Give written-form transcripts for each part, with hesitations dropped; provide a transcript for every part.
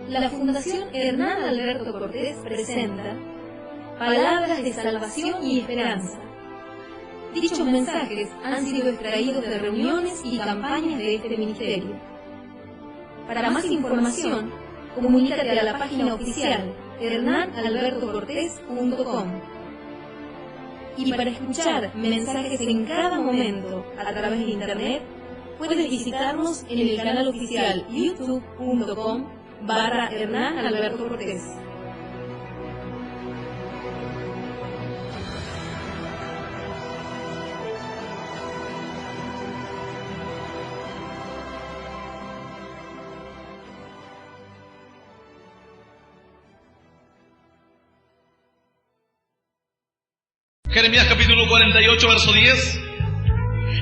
La Fundación Hernán Alberto Cortés presenta Palabras de Salvación y Esperanza. Dichos mensajes han sido extraídos de reuniones y campañas de este ministerio. Para más información, comunícate a la página oficial hernanalbertocortés.com. Y para escuchar mensajes en cada momento a través de internet, puedes visitarnos en el canal oficial youtube.com/Hernán Alberto Cortés. Jeremías capítulo 48, verso 10.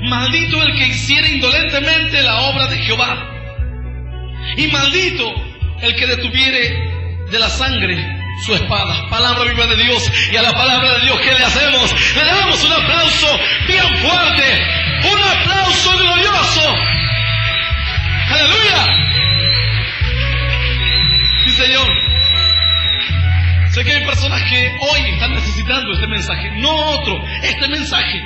Maldito el que hiciera indolentemente la obra de Jehová, y maldito el que detuviere de la sangre su espada. Palabra viva de Dios, y a la palabra de Dios, ¿qué le hacemos? Le damos un aplauso bien fuerte, un aplauso glorioso. ¡Aleluya! Sí, Señor. Sé que hay personas que hoy están necesitando este mensaje, no otro, este mensaje.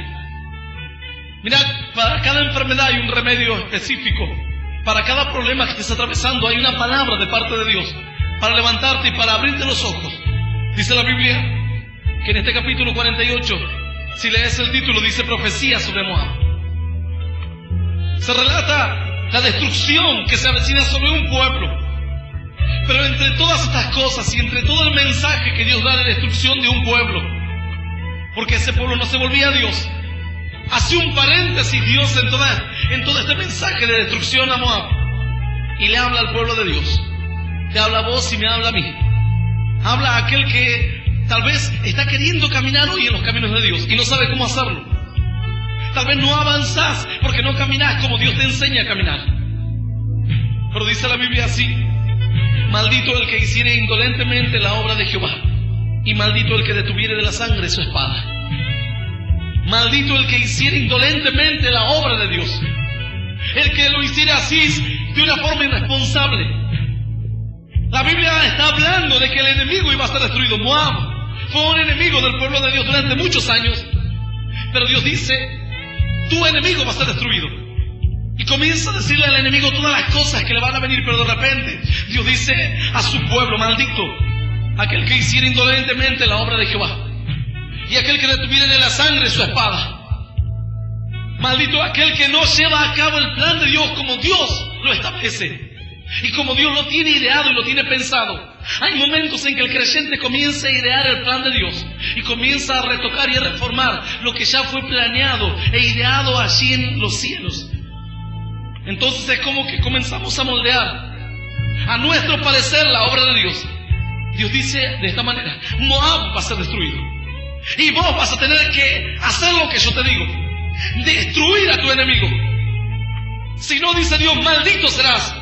Mirad, para cada enfermedad hay un remedio específico. Para cada problema que estés atravesando hay una palabra de parte de Dios para levantarte y para abrirte los ojos. Dice la Biblia que en este capítulo 48, si lees el título, dice profecía sobre Moab. Se relata la destrucción que se avecina sobre un pueblo. Pero entre todas estas cosas y entre todo el mensaje que Dios da de destrucción de un pueblo, porque ese pueblo no se volvía a Dios, hace un paréntesis Dios en todo este mensaje de destrucción a Moab, y le habla al pueblo de Dios. Te habla a vos y me habla a mí. Habla a aquel que tal vez está queriendo caminar hoy en los caminos de Dios y no sabe cómo hacerlo. Tal vez no avanzás porque no caminás como Dios te enseña a caminar. Pero dice la Biblia así: maldito el que hiciere indolentemente la obra de Jehová, y maldito el que detuviere de la sangre su espada. Maldito el que hiciere indolentemente la obra de Dios, el que lo hiciera así de una forma irresponsable. La Biblia está hablando de que el enemigo iba a ser destruido. Moab fue un enemigo del pueblo de Dios durante muchos años, pero Dios dice: tu enemigo va a ser destruido. Y comienza a decirle al enemigo todas las cosas que le van a venir, pero de repente Dios dice a su pueblo: maldito aquel que hiciera indolentemente la obra de Jehová, y aquel que detuviera de la sangre su espada. Maldito aquel que no lleva a cabo el plan de Dios como Dios lo establece y como Dios lo tiene ideado y lo tiene pensado. Hay momentos en que el creyente comienza a idear el plan de Dios y comienza a retocar y a reformar lo que ya fue planeado e ideado allí en los cielos. Entonces es como que comenzamos a moldear a nuestro parecer la obra de Dios. Dios dice de esta manera: Moab va a ser destruido, y vos vas a tener que hacer lo que yo te digo, destruir a tu enemigo. Si no, dice Dios, maldito serás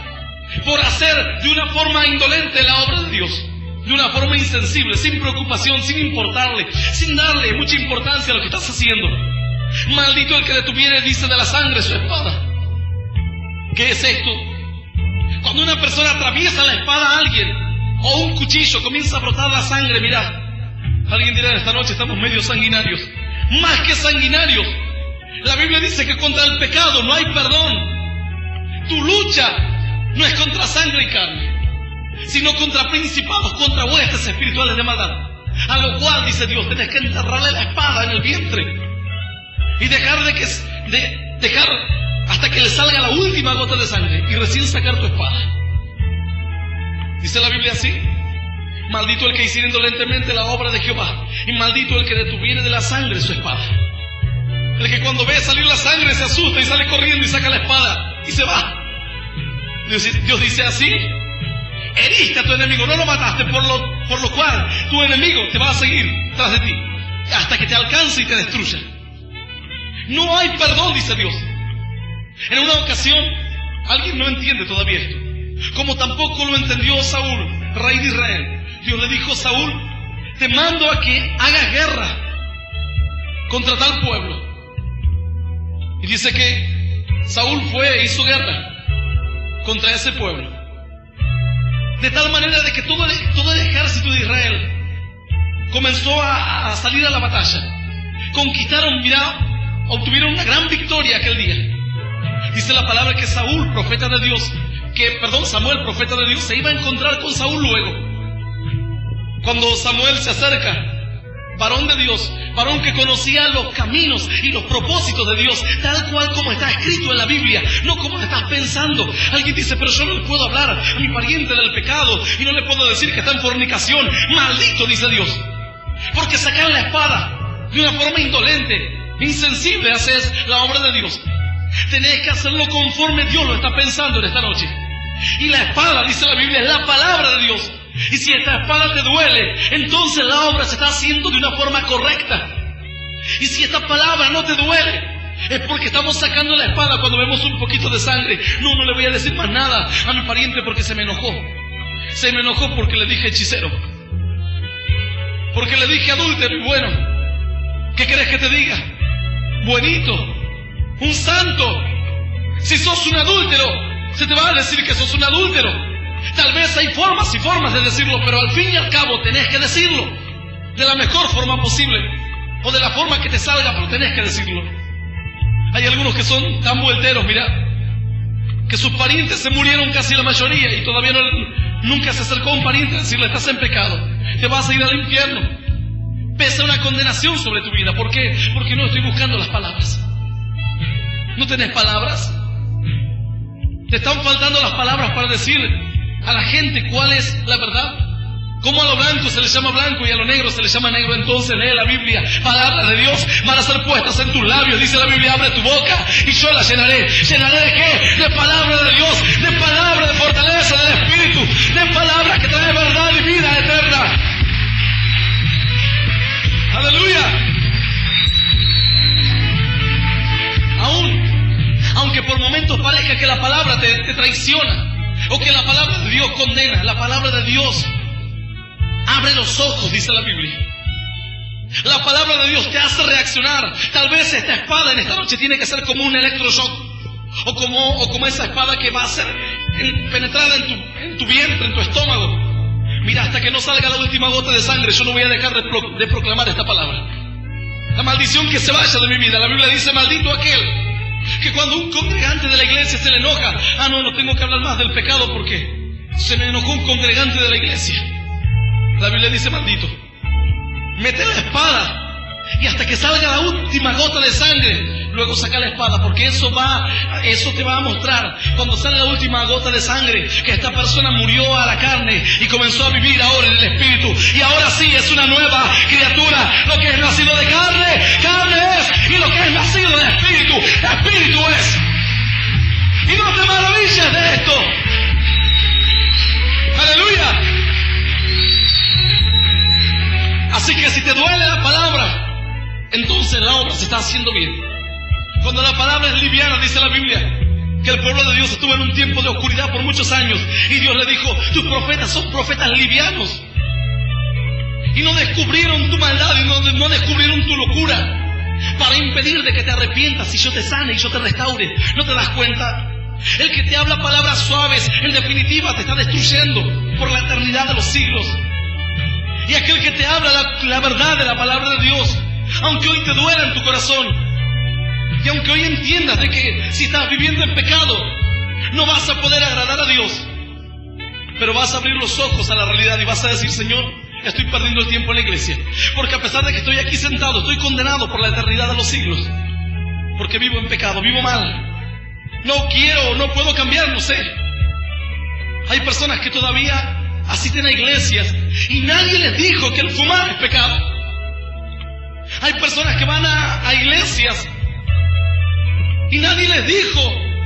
por hacer de una forma indolente la obra de Dios, de una forma insensible, sin preocupación, sin importarle, sin darle mucha importancia a lo que estás haciendo. Maldito el que detuviere, dice, de la sangre su espada. ¿Qué es esto? Cuando una persona atraviesa la espada a alguien, o un cuchillo, comienza a brotar la sangre. Mirá, alguien dirá: esta noche estamos medio sanguinarios. Más que sanguinarios, la Biblia dice que contra el pecado no hay perdón. Tu lucha no es contra sangre y carne, sino contra principados, contra huestes espirituales de maldad. A lo cual, dice Dios, tenés que enterrarle la espada en el vientre y dejar hasta que le salga la última gota de sangre y recién sacar tu espada. Dice la Biblia así: maldito el que hiciera indolentemente la obra de Jehová, y maldito el que detuviere de la sangre su espada. El que cuando ve salir la sangre se asusta y sale corriendo y saca la espada y se va. Dios dice así: heriste a tu enemigo, no lo mataste, por lo cual tu enemigo te va a seguir tras de ti hasta que te alcance y te destruya. No hay perdón, dice Dios. En una ocasión, alguien no entiende todavía esto, como tampoco lo entendió Saúl, rey de Israel. Dios le dijo: Saúl, te mando a que hagas guerra contra tal pueblo. Y dice que Saúl fue e hizo guerra contra ese pueblo. De tal manera de que todo el ejército de Israel comenzó a salir a la batalla. Conquistaron, obtuvieron una gran victoria aquel día. Dice la palabra que Samuel, profeta de Dios, se iba a encontrar con Saúl luego. Cuando Samuel se acerca, varón de Dios, varón que conocía los caminos y los propósitos de Dios, tal cual como está escrito en la Biblia, no como estás pensando. Alguien dice, pero yo no le puedo hablar a mi pariente del pecado y no le puedo decir que está en fornicación. Maldito, dice Dios, porque sacar la espada de una forma indolente, insensible, haces la obra de Dios. Tenés que hacerlo conforme Dios lo está pensando en esta noche. Y la espada, dice la Biblia, es la palabra de Dios. Y si esta espada te duele, entonces la obra se está haciendo de una forma correcta. Y si esta palabra no te duele, es porque estamos sacando la espada cuando vemos un poquito de sangre. No le voy a decir más nada a mi pariente porque se me enojó. Se me enojó porque le dije hechicero, porque le dije adúltero. Y bueno, ¿qué querés que te diga? Buenito, un santo. Si sos un adúltero, se te va a decir que sos un adúltero. Tal vez hay formas y formas de decirlo, pero al fin y al cabo tenés que decirlo de la mejor forma posible, o de la forma que te salga, pero tenés que decirlo. Hay algunos que son tan vuelteros, que sus parientes se murieron casi la mayoría y todavía nunca se acercó a un pariente a decirle, estás en pecado, te vas a ir al infierno. Pesa una condenación sobre tu vida. ¿Por qué? Porque no estoy buscando las palabras. ¿No tenés palabras? Te están faltando las palabras para decir a la gente cuál es la verdad. Como a lo blanco se le llama blanco y a lo negro se le llama negro, entonces lee la Biblia. Palabras de Dios van a ser puestas en tus labios. Dice la Biblia, abre tu boca y yo la llenaré. ¿Llenaré de qué? De palabra de Dios, de palabra de fortaleza del Espíritu, de palabras que traen verdad y vida eterna. ¡Aleluya! Aunque por momentos parezca que la palabra te traiciona, o que la palabra de Dios condena, la palabra de Dios abre los ojos, dice la Biblia. La palabra de Dios te hace reaccionar. Tal vez esta espada en esta noche tiene que ser como un electroshock, o como esa espada que va a ser penetrada en tu vientre, en tu estómago. Mira, hasta que no salga la última gota de sangre, yo no voy a dejar de proclamar esta palabra. La maldición que se vaya de mi vida. La Biblia dice, maldito aquel que cuando un congregante de la iglesia se le enoja, no tengo que hablar más del pecado porque se me enojó un congregante de la iglesia. La Biblia dice, maldito, mete la espada y hasta que salga la última gota de sangre, luego saca la espada, porque eso te va a mostrar cuando sale la última gota de sangre que esta persona murió a la carne y comenzó a vivir ahora en el Espíritu, y ahora sí es una nueva criatura. Lo que es nacido de carne, carne es, y lo que es nacido de Espíritu, Espíritu es. Y no te maravilles de esto. Aleluya. Así que si te duele la palabra, entonces la obra se está haciendo bien. Cuando la palabra es liviana, dice la Biblia, que el pueblo de Dios estuvo en un tiempo de oscuridad por muchos años, y Dios le dijo, tus profetas son profetas livianos, y no descubrieron tu maldad, y no descubrieron tu locura, para impedir de que te arrepientas y yo te sane y yo te restaure. ¿No te das cuenta? El que te habla palabras suaves, en definitiva te está destruyendo por la eternidad de los siglos. Y aquel que te habla la verdad de la palabra de Dios, aunque hoy te duela en tu corazón, y aunque hoy entiendas de que si estás viviendo en pecado, no vas a poder agradar a Dios, pero vas a abrir los ojos a la realidad y vas a decir, Señor, estoy perdiendo el tiempo en la iglesia, porque a pesar de que estoy aquí sentado, estoy condenado por la eternidad de los siglos, porque vivo en pecado, vivo mal. No puedo cambiar, no sé. Hay personas que todavía asisten a iglesias y nadie les dijo que el fumar es pecado. Hay personas que van a iglesias y nadie les dijo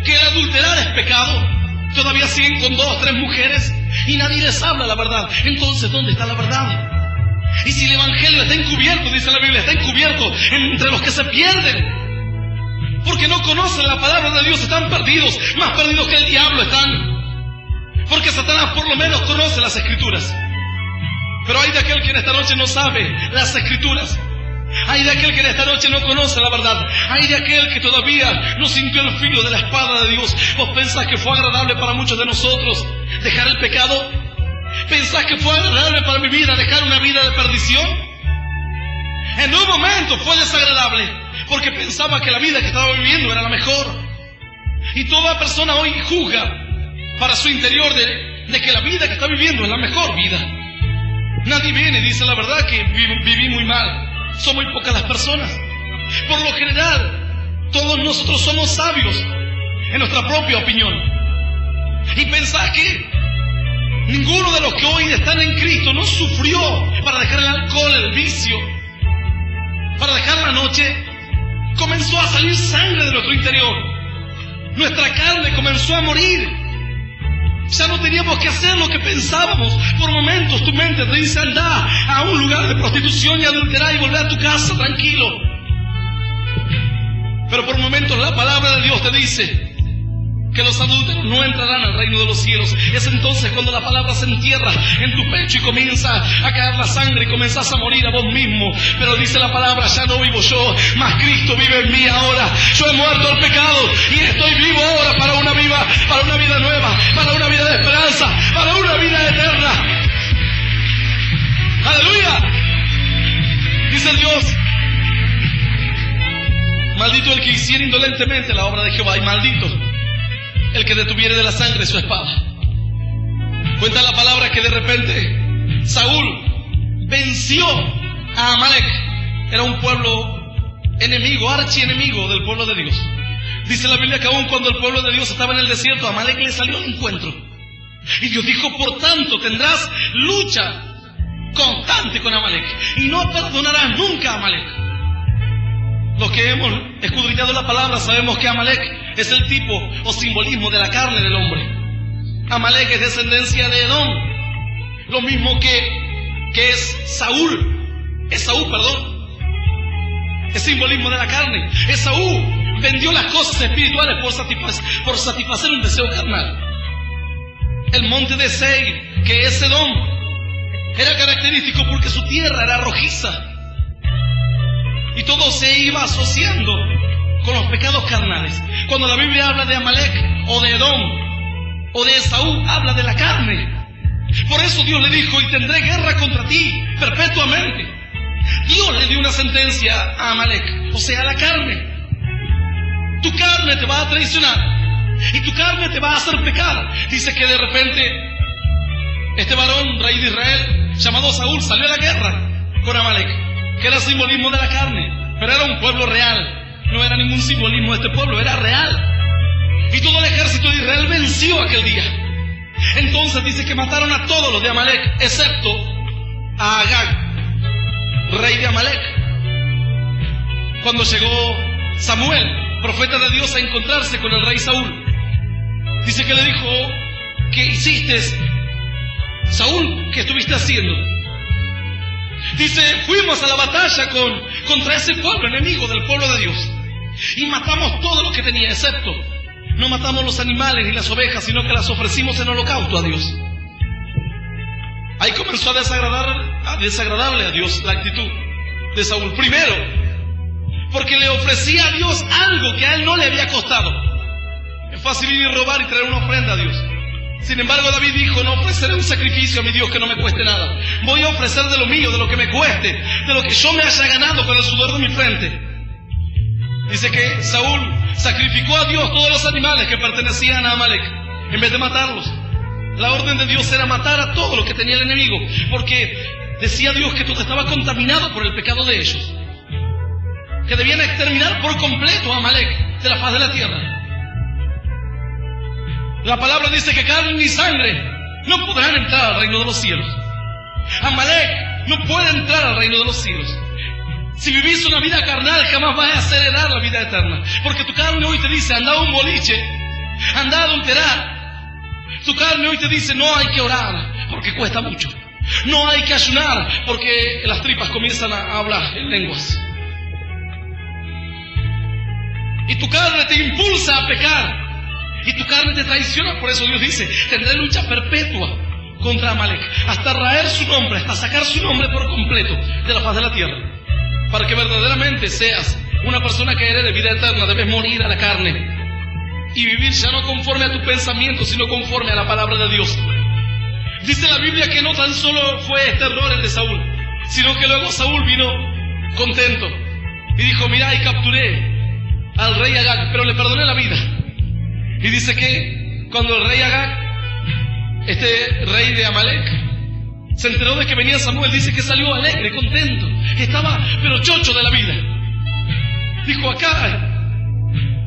que el adulterar es pecado. Todavía siguen con 2 o 3 mujeres y nadie les habla la verdad. Entonces, ¿dónde está la verdad? Y si el evangelio está encubierto, dice la Biblia, está encubierto entre los que se pierden, porque no conocen la palabra de Dios, están perdidos, más perdidos que el diablo están. Porque Satanás por lo menos conoce las Escrituras, pero hay de aquel que en esta noche no sabe las Escrituras. Hay de aquel que en esta noche no conoce la verdad. Hay de aquel que todavía no sintió el filo de la espada de Dios. ¿Vos pensás que fue agradable para muchos de nosotros dejar el pecado? ¿Pensás que fue agradable para mi vida dejar una vida de perdición? En un momento fue desagradable, porque pensaba que la vida que estaba viviendo era la mejor. Y toda persona hoy juzga para su interior de que la vida que está viviendo es la mejor vida. Nadie viene y dice la verdad que viví muy mal. Son muy pocas las personas. Por lo general, todos nosotros somos sabios en nuestra propia opinión. Y pensás que ninguno de los que hoy están en Cristo no sufrió para dejar el alcohol, el vicio, para dejar la noche. Comenzó a salir sangre de nuestro interior. Nuestra carne comenzó a morir. Ya no teníamos que hacer lo que pensábamos. Por momentos tu mente te dice: anda a un lugar de prostitución y adulterar y volver a tu casa tranquilo. Pero por momentos la palabra de Dios te dice que los adúlteros no entrarán al reino de los cielos. Es entonces cuando la palabra se entierra en tu pecho y comienza a caer la sangre y comenzás a morir a vos mismo. Pero dice la palabra: ya no vivo yo, mas Cristo vive en mí ahora. Yo he muerto al pecado y estoy vivo ahora para una vida nueva, para una vida de esperanza, para una vida eterna. ¡Aleluya! Dice Dios: maldito el que hiciera indolentemente la obra de Jehová, y maldito el que detuviere de la sangre su espada. Cuenta la palabra que de repente Saúl venció a Amalek. Era un pueblo enemigo, archienemigo del pueblo de Dios. Dice la Biblia que aún cuando el pueblo de Dios estaba en el desierto, Amalek le salió al encuentro. Y Dios dijo: por tanto tendrás lucha constante con Amalek y no perdonarás nunca a Amalek. Los que hemos escudriñado la palabra sabemos que Amalek es el tipo o simbolismo de la carne del hombre. Amalek es descendencia de Edom, lo mismo que es Saúl. Es simbolismo de la carne. Esaú vendió las cosas espirituales por satisfacer un deseo carnal. El monte de Seir, que es Edom, era característico porque su tierra era rojiza. Y todo se iba asociando con los pecados carnales. Cuando la Biblia habla de Amalek o de Edom o de Esaú, habla de la carne. Por eso Dios le dijo: y tendré guerra contra ti perpetuamente. Dios le dio una sentencia a Amalek, o sea, a la carne. Tu carne te va a traicionar y tu carne te va a hacer pecar. Dice que de repente este varón, rey de Israel, llamado Saúl, salió a la guerra con Amalek, que era simbolismo de la carne, pero era un pueblo real. No era ningún simbolismo de este pueblo, era real. Y todo el ejército de Israel venció aquel día. Entonces dice que mataron a todos los de Amalek, excepto a Agag, rey de Amalek. Cuando llegó Samuel, profeta de Dios, a encontrarse con el rey Saúl, dice que le dijo: ¿qué hiciste, Saúl? ¿Qué estuviste haciendo? Dice: fuimos a la batalla contra ese pueblo enemigo del pueblo de Dios y matamos todo lo que tenía, excepto no matamos los animales ni las ovejas, sino que las ofrecimos en holocausto a Dios. Ahí comenzó a desagradarle a Dios la actitud de Saúl. Primero, porque le ofrecía a Dios algo que a él no le había costado. Es fácil ir y robar y traer una ofrenda a Dios. Sin embargo, David dijo: no ofreceré un sacrificio a mi Dios que no me cueste nada. Voy a ofrecer de lo mío, de lo que me cueste, de lo que yo me haya ganado con el sudor de mi frente. Dice que Saúl sacrificó a Dios todos los animales que pertenecían a Amalek, en vez de matarlos. La orden de Dios era matar a todo lo que tenía el enemigo, porque decía Dios que todo estaba contaminado por el pecado de ellos, que debían exterminar por completo a Amalek de la faz de la tierra. La palabra dice que carne ni sangre no podrán entrar al reino de los cielos. Amalek no puede entrar al reino de los cielos. Si vivís una vida carnal, jamás vas a heredar la vida eterna. Porque tu carne hoy te dice: anda a un boliche, anda a adulterar. Tu carne hoy te dice: no hay que orar, porque cuesta mucho. No hay que ayunar, porque las tripas comienzan a hablar en lenguas. Y tu carne te impulsa a pecar. Y tu carne te traiciona. Por eso Dios dice: tendré lucha perpetua contra Amalek, hasta raer su nombre, hasta sacar su nombre por completo de la faz de la tierra. Para que verdaderamente seas una persona que herede vida eterna, debes morir a la carne y vivir ya no conforme a tu pensamiento, sino conforme a la palabra de Dios. Dice la Biblia que no tan solo fue este error el de Saúl, sino que luego Saúl vino contento y dijo, mira, y capturé al rey Agag, pero le perdoné la vida. Y dice que cuando el rey Agag, este rey de Amalek, se enteró de que venía Samuel, dice que salió alegre, contento, que estaba pero chocho de la vida. Dijo, acá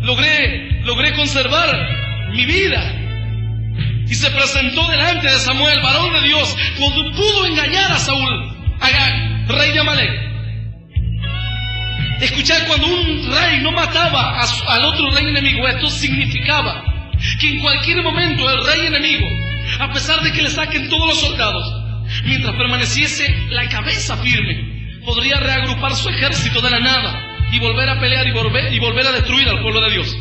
logré conservar mi vida. Y se presentó delante de Samuel, varón de Dios, cuando pudo engañar a Saúl, Agag, rey de Amalek. Escuchar, cuando un rey no mataba al otro rey enemigo, esto significaba que en cualquier momento el rey enemigo, a pesar de que le saquen todos los soldados, mientras permaneciese la cabeza firme, podría reagrupar su ejército de la nada y volver a pelear y volver a destruir al pueblo de Dios.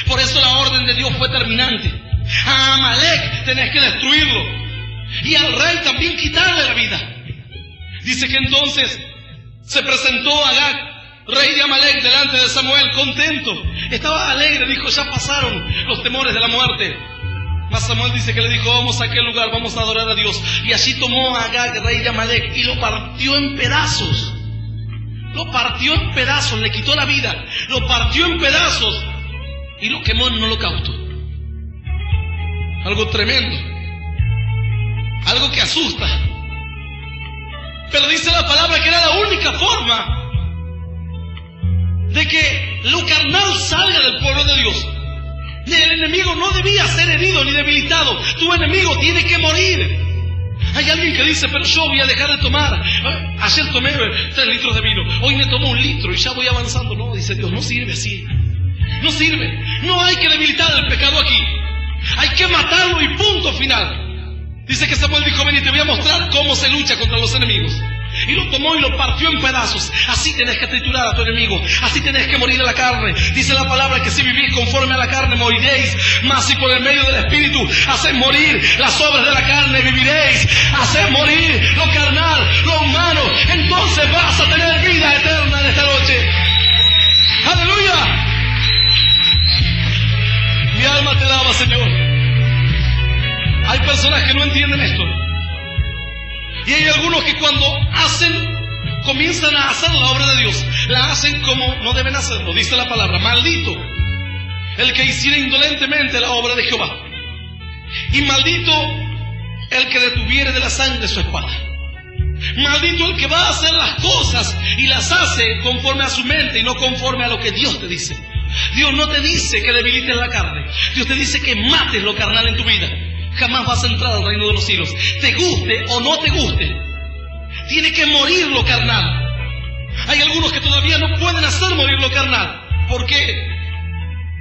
Por eso la orden de Dios fue terminante. A Amalek tenés que destruirlo y al rey también quitarle la vida. Dice que entonces se presentó Agag, rey de Amalek, delante de Samuel, contento. Estaba alegre, dijo, ya pasaron los temores de la muerte. Mas Samuel dice que le dijo, vamos a aquel lugar, vamos a adorar a Dios. Y allí tomó a Agag, rey de Amalek, y lo partió en pedazos. Lo partió en pedazos, le quitó la vida, lo partió en pedazos y lo quemó en un holocausto. Algo tremendo, algo que asusta. Pero dice la palabra que era la única forma de que lo carnal salga del pueblo de Dios. El enemigo no debía ser herido ni debilitado. Tu enemigo tiene que morir. Hay alguien que dice, pero yo voy a dejar de tomar. Ayer tomé 3 litros de vino, hoy me tomo 1 litro y ya voy avanzando. No, dice Dios, no sirve así. No sirve. No hay que debilitar el pecado aquí. Hay que matarlo y punto final. Dice que Samuel dijo, ven y te voy a mostrar cómo se lucha contra los enemigos. Y lo tomó y lo partió en pedazos. Así tenés que triturar a tu enemigo. Así tenés que morir a la carne. Dice la palabra que si vivís conforme a la carne moriréis. Mas si por el medio del Espíritu hacés morir las obras de la carne, viviréis. Hacés morir lo carnal, lo humano. Entonces vas a tener vida eterna en esta noche. ¡Aleluya! Mi alma te alaba, Señor. Hay personas que no entienden esto. Y hay algunos que cuando comienzan a hacer la obra de Dios, la hacen como no deben hacerlo. Dice la palabra, maldito el que hiciera indolentemente la obra de Jehová. Y maldito el que detuviere de la sangre su espada. Maldito el que va a hacer las cosas y las hace conforme a su mente y no conforme a lo que Dios te dice. Dios no te dice que debilites la carne. Dios te dice que mates lo carnal en tu vida. Jamás vas a entrar al reino de los cielos. Te guste o no te guste, tiene que morir lo carnal. Hay algunos que todavía no pueden hacer morir lo carnal. ¿Por qué?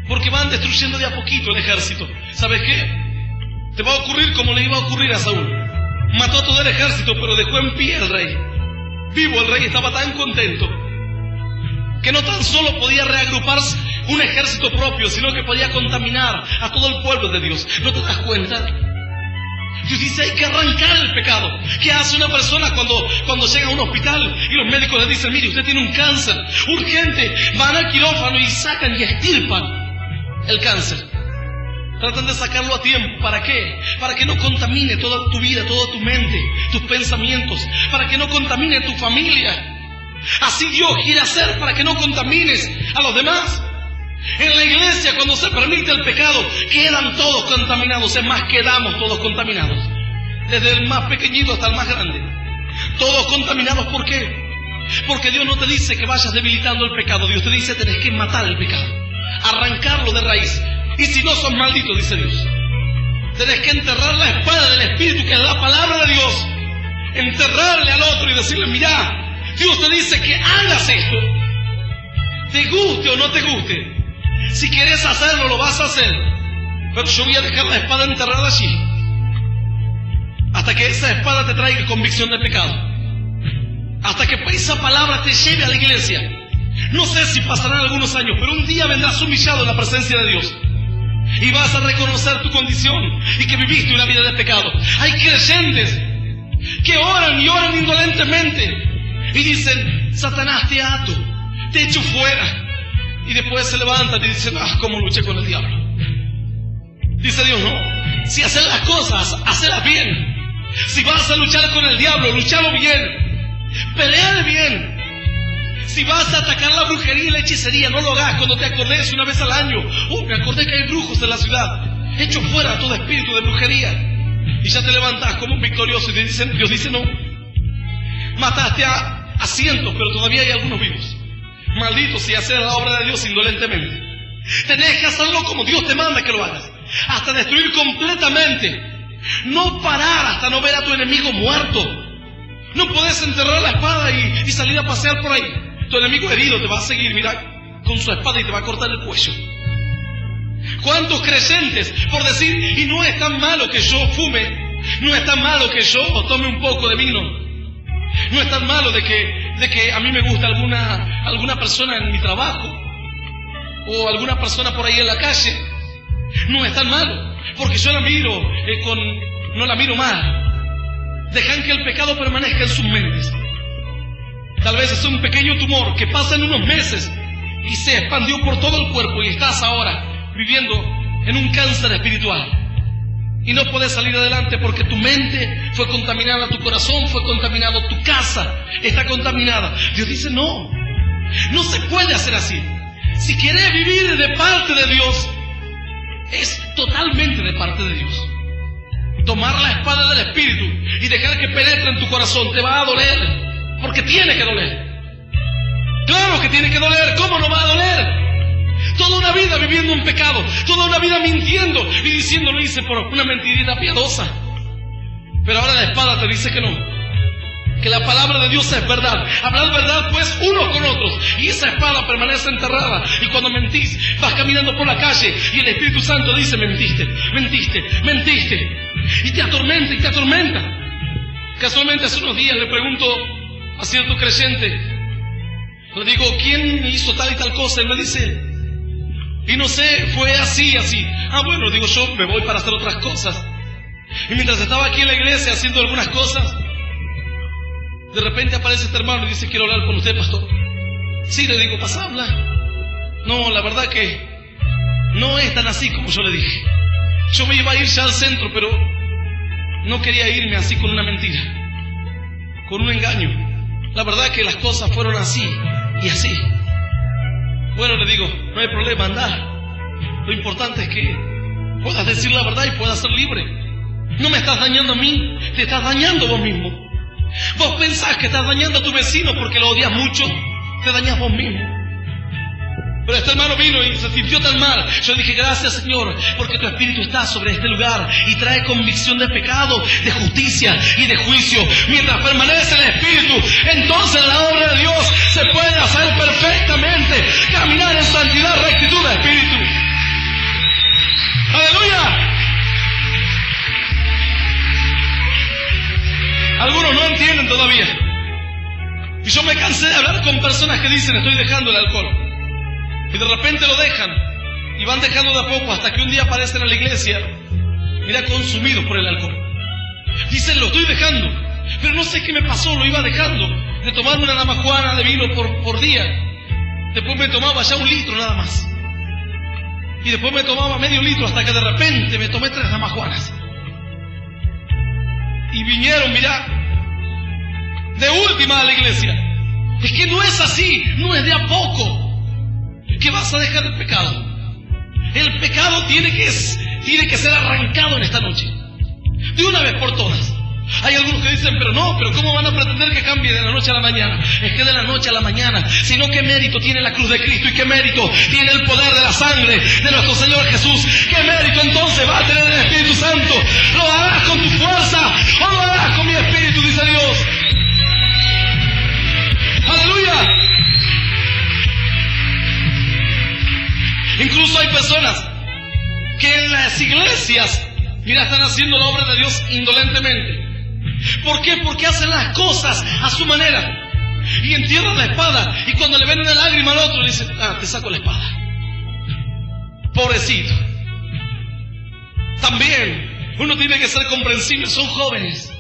Porque van destruyendo de a poquito el ejército. ¿Sabes qué? Te va a ocurrir como le iba a ocurrir a Saúl. Mató a todo el ejército, pero dejó en pie el rey. Vivo el rey, estaba tan contento que no tan solo podía reagruparse un ejército propio, sino que podía contaminar a todo el pueblo de Dios. ¿No te das cuenta? Dios dice, hay que arrancar el pecado. ¿Qué hace una persona cuando llega a un hospital y los médicos le dicen, mire, usted tiene un cáncer urgente? Van al quirófano y sacan y extirpan el cáncer. Tratan de sacarlo a tiempo. ¿Para qué? Para que no contamine toda tu vida, toda tu mente, tus pensamientos. Para que no contamine tu familia. Así Dios quiere hacer para que no contamines a los demás. En la iglesia, cuando se permite el pecado, quedan todos contaminados. Es más, quedamos todos contaminados. Desde el más pequeñito hasta el más grande. Todos contaminados. ¿Por qué? Porque Dios no te dice que vayas debilitando el pecado. Dios te dice que tenés que matar el pecado. Arrancarlo de raíz. Y si no, sos malditos, dice Dios. Tenés que enterrar la espada del Espíritu, que es la palabra de Dios. Enterrarle al otro y decirle, mirá, Dios te dice que hagas esto. Te guste o no te guste. Si quieres hacerlo, lo vas a hacer. Pero yo voy a dejar la espada enterrada allí. Hasta que esa espada te traiga convicción de pecado. Hasta que esa palabra te lleve a la iglesia. No sé si pasarán algunos años, pero un día vendrás humillado en la presencia de Dios. Y vas a reconocer tu condición y que viviste una vida de pecado. Hay creyentes que oran y oran indolentemente. Y dicen, Satanás, te ato, te echo fuera. Y después se levantan y dicen, cómo luché con el diablo. Dice Dios, no, si haces las cosas, hacelas bien. Si vas a luchar con el diablo, luchalo bien. Pelea bien. Si vas a atacar la brujería y la hechicería, no lo hagas cuando te acordes una vez al año. Me acordé que hay brujos en la ciudad. Echo fuera todo espíritu de brujería. Y ya te levantás como un victorioso y Dios dice no. Mataste a cientos, pero todavía hay algunos vivos. Maldito si haces la obra de Dios indolentemente. Tenés que hacerlo como Dios te manda que lo hagas. Hasta destruir completamente. No parar hasta no ver a tu enemigo muerto. No podés enterrar la espada y salir a pasear por ahí. Tu enemigo herido te va a seguir, mira, con su espada y te va a cortar el cuello. ¿Cuántos creyentes por decir, y no es tan malo que yo fume, no es tan malo que yo tome un poco de vino, no es tan malo de que a mí me gusta alguna persona en mi trabajo o alguna persona por ahí en la calle, no es tan malo, porque yo la miro no la miro mal. Dejan que el pecado permanezca en sus mentes. Tal vez es un pequeño tumor que pasa en unos meses y se expandió por todo el cuerpo y estás ahora viviendo en un cáncer espiritual. Y no puedes salir adelante porque tu mente fue contaminada, tu corazón fue contaminado, tu casa está contaminada. Dios dice no se puede hacer así. Si quieres vivir de parte de Dios, es totalmente de parte de Dios. Tomar la espada del Espíritu y dejar que penetre en tu corazón te va a doler. Porque tiene que doler. Claro que tiene que doler. ¿Cómo no va a doler? Toda una vida viviendo en pecado, toda una vida mintiendo y diciendo lo hice por una mentirita piadosa. Pero ahora la espada te dice que no, que la palabra de Dios es verdad. Hablad verdad pues unos con otros, y esa espada permanece enterrada. Y cuando mentís, vas caminando por la calle y el Espíritu Santo dice mentiste, y te atormenta y te atormenta. Casualmente hace unos días le pregunto a cierto creyente, le digo, ¿quién hizo tal y tal cosa? Y me dice, y no sé, fue así. Bueno, digo, yo me voy para hacer otras cosas. Y mientras estaba aquí en la iglesia haciendo algunas cosas, de repente aparece este hermano y dice, quiero hablar con usted, pastor. Sí, le digo, pasa, habla. No, la verdad que no es tan así como yo le dije. Yo me iba a ir ya al centro, pero no quería irme así con una mentira, con un engaño. La verdad que las cosas fueron así y así. Bueno, le digo, no hay problema, anda. Lo importante es que puedas decir la verdad y puedas ser libre. No me estás dañando a mí, te estás dañando vos mismo. Vos pensás que estás dañando a tu vecino porque lo odias mucho, te dañás vos mismo. Pero este hermano vino y se sintió tan mal. Yo dije, gracias Señor, porque tu Espíritu está sobre este lugar y trae convicción de pecado, de justicia y de juicio. Mientras permanece el Espíritu, entonces la obra de Dios se puede hacer perfectamente. Caminar en santidad, rectitud de Espíritu. ¡Aleluya! Algunos no entienden todavía. Y yo me cansé de hablar con personas que dicen, estoy dejando el alcohol. Y de repente lo dejan, y van dejando de a poco hasta que un día aparecen a la iglesia, mira, consumidos por el alcohol. Dicen, lo estoy dejando, pero no sé qué me pasó, lo iba dejando, de tomar una damajuana de vino por día. Después me tomaba ya 1 litro nada más. Y después me tomaba medio litro hasta que de repente me tomé 3 damajuanas. Y vinieron, mira, de última a la iglesia. Es que no es así, no es de a poco que vas a dejar el pecado. El pecado tiene que ser arrancado en esta noche, de una vez por todas. Hay algunos que dicen, pero ¿cómo van a pretender que cambie de la noche a la mañana? Es que de la noche a la mañana, sino qué mérito tiene la cruz de Cristo y qué mérito tiene el poder de la sangre de nuestro Señor Jesús. ¿Qué mérito entonces va a tener el Espíritu Santo? ¿Lo harás con tu fuerza o lo harás con mi Espíritu? Dice Dios. ¡Aleluya! Incluso hay personas que en las iglesias, mira, están haciendo la obra de Dios indolentemente. ¿Por qué? Porque hacen las cosas a su manera y entierran la espada, y cuando le ven una lágrima al otro le dicen, te saco la espada. Pobrecito. También uno tiene que ser comprensible, son jóvenes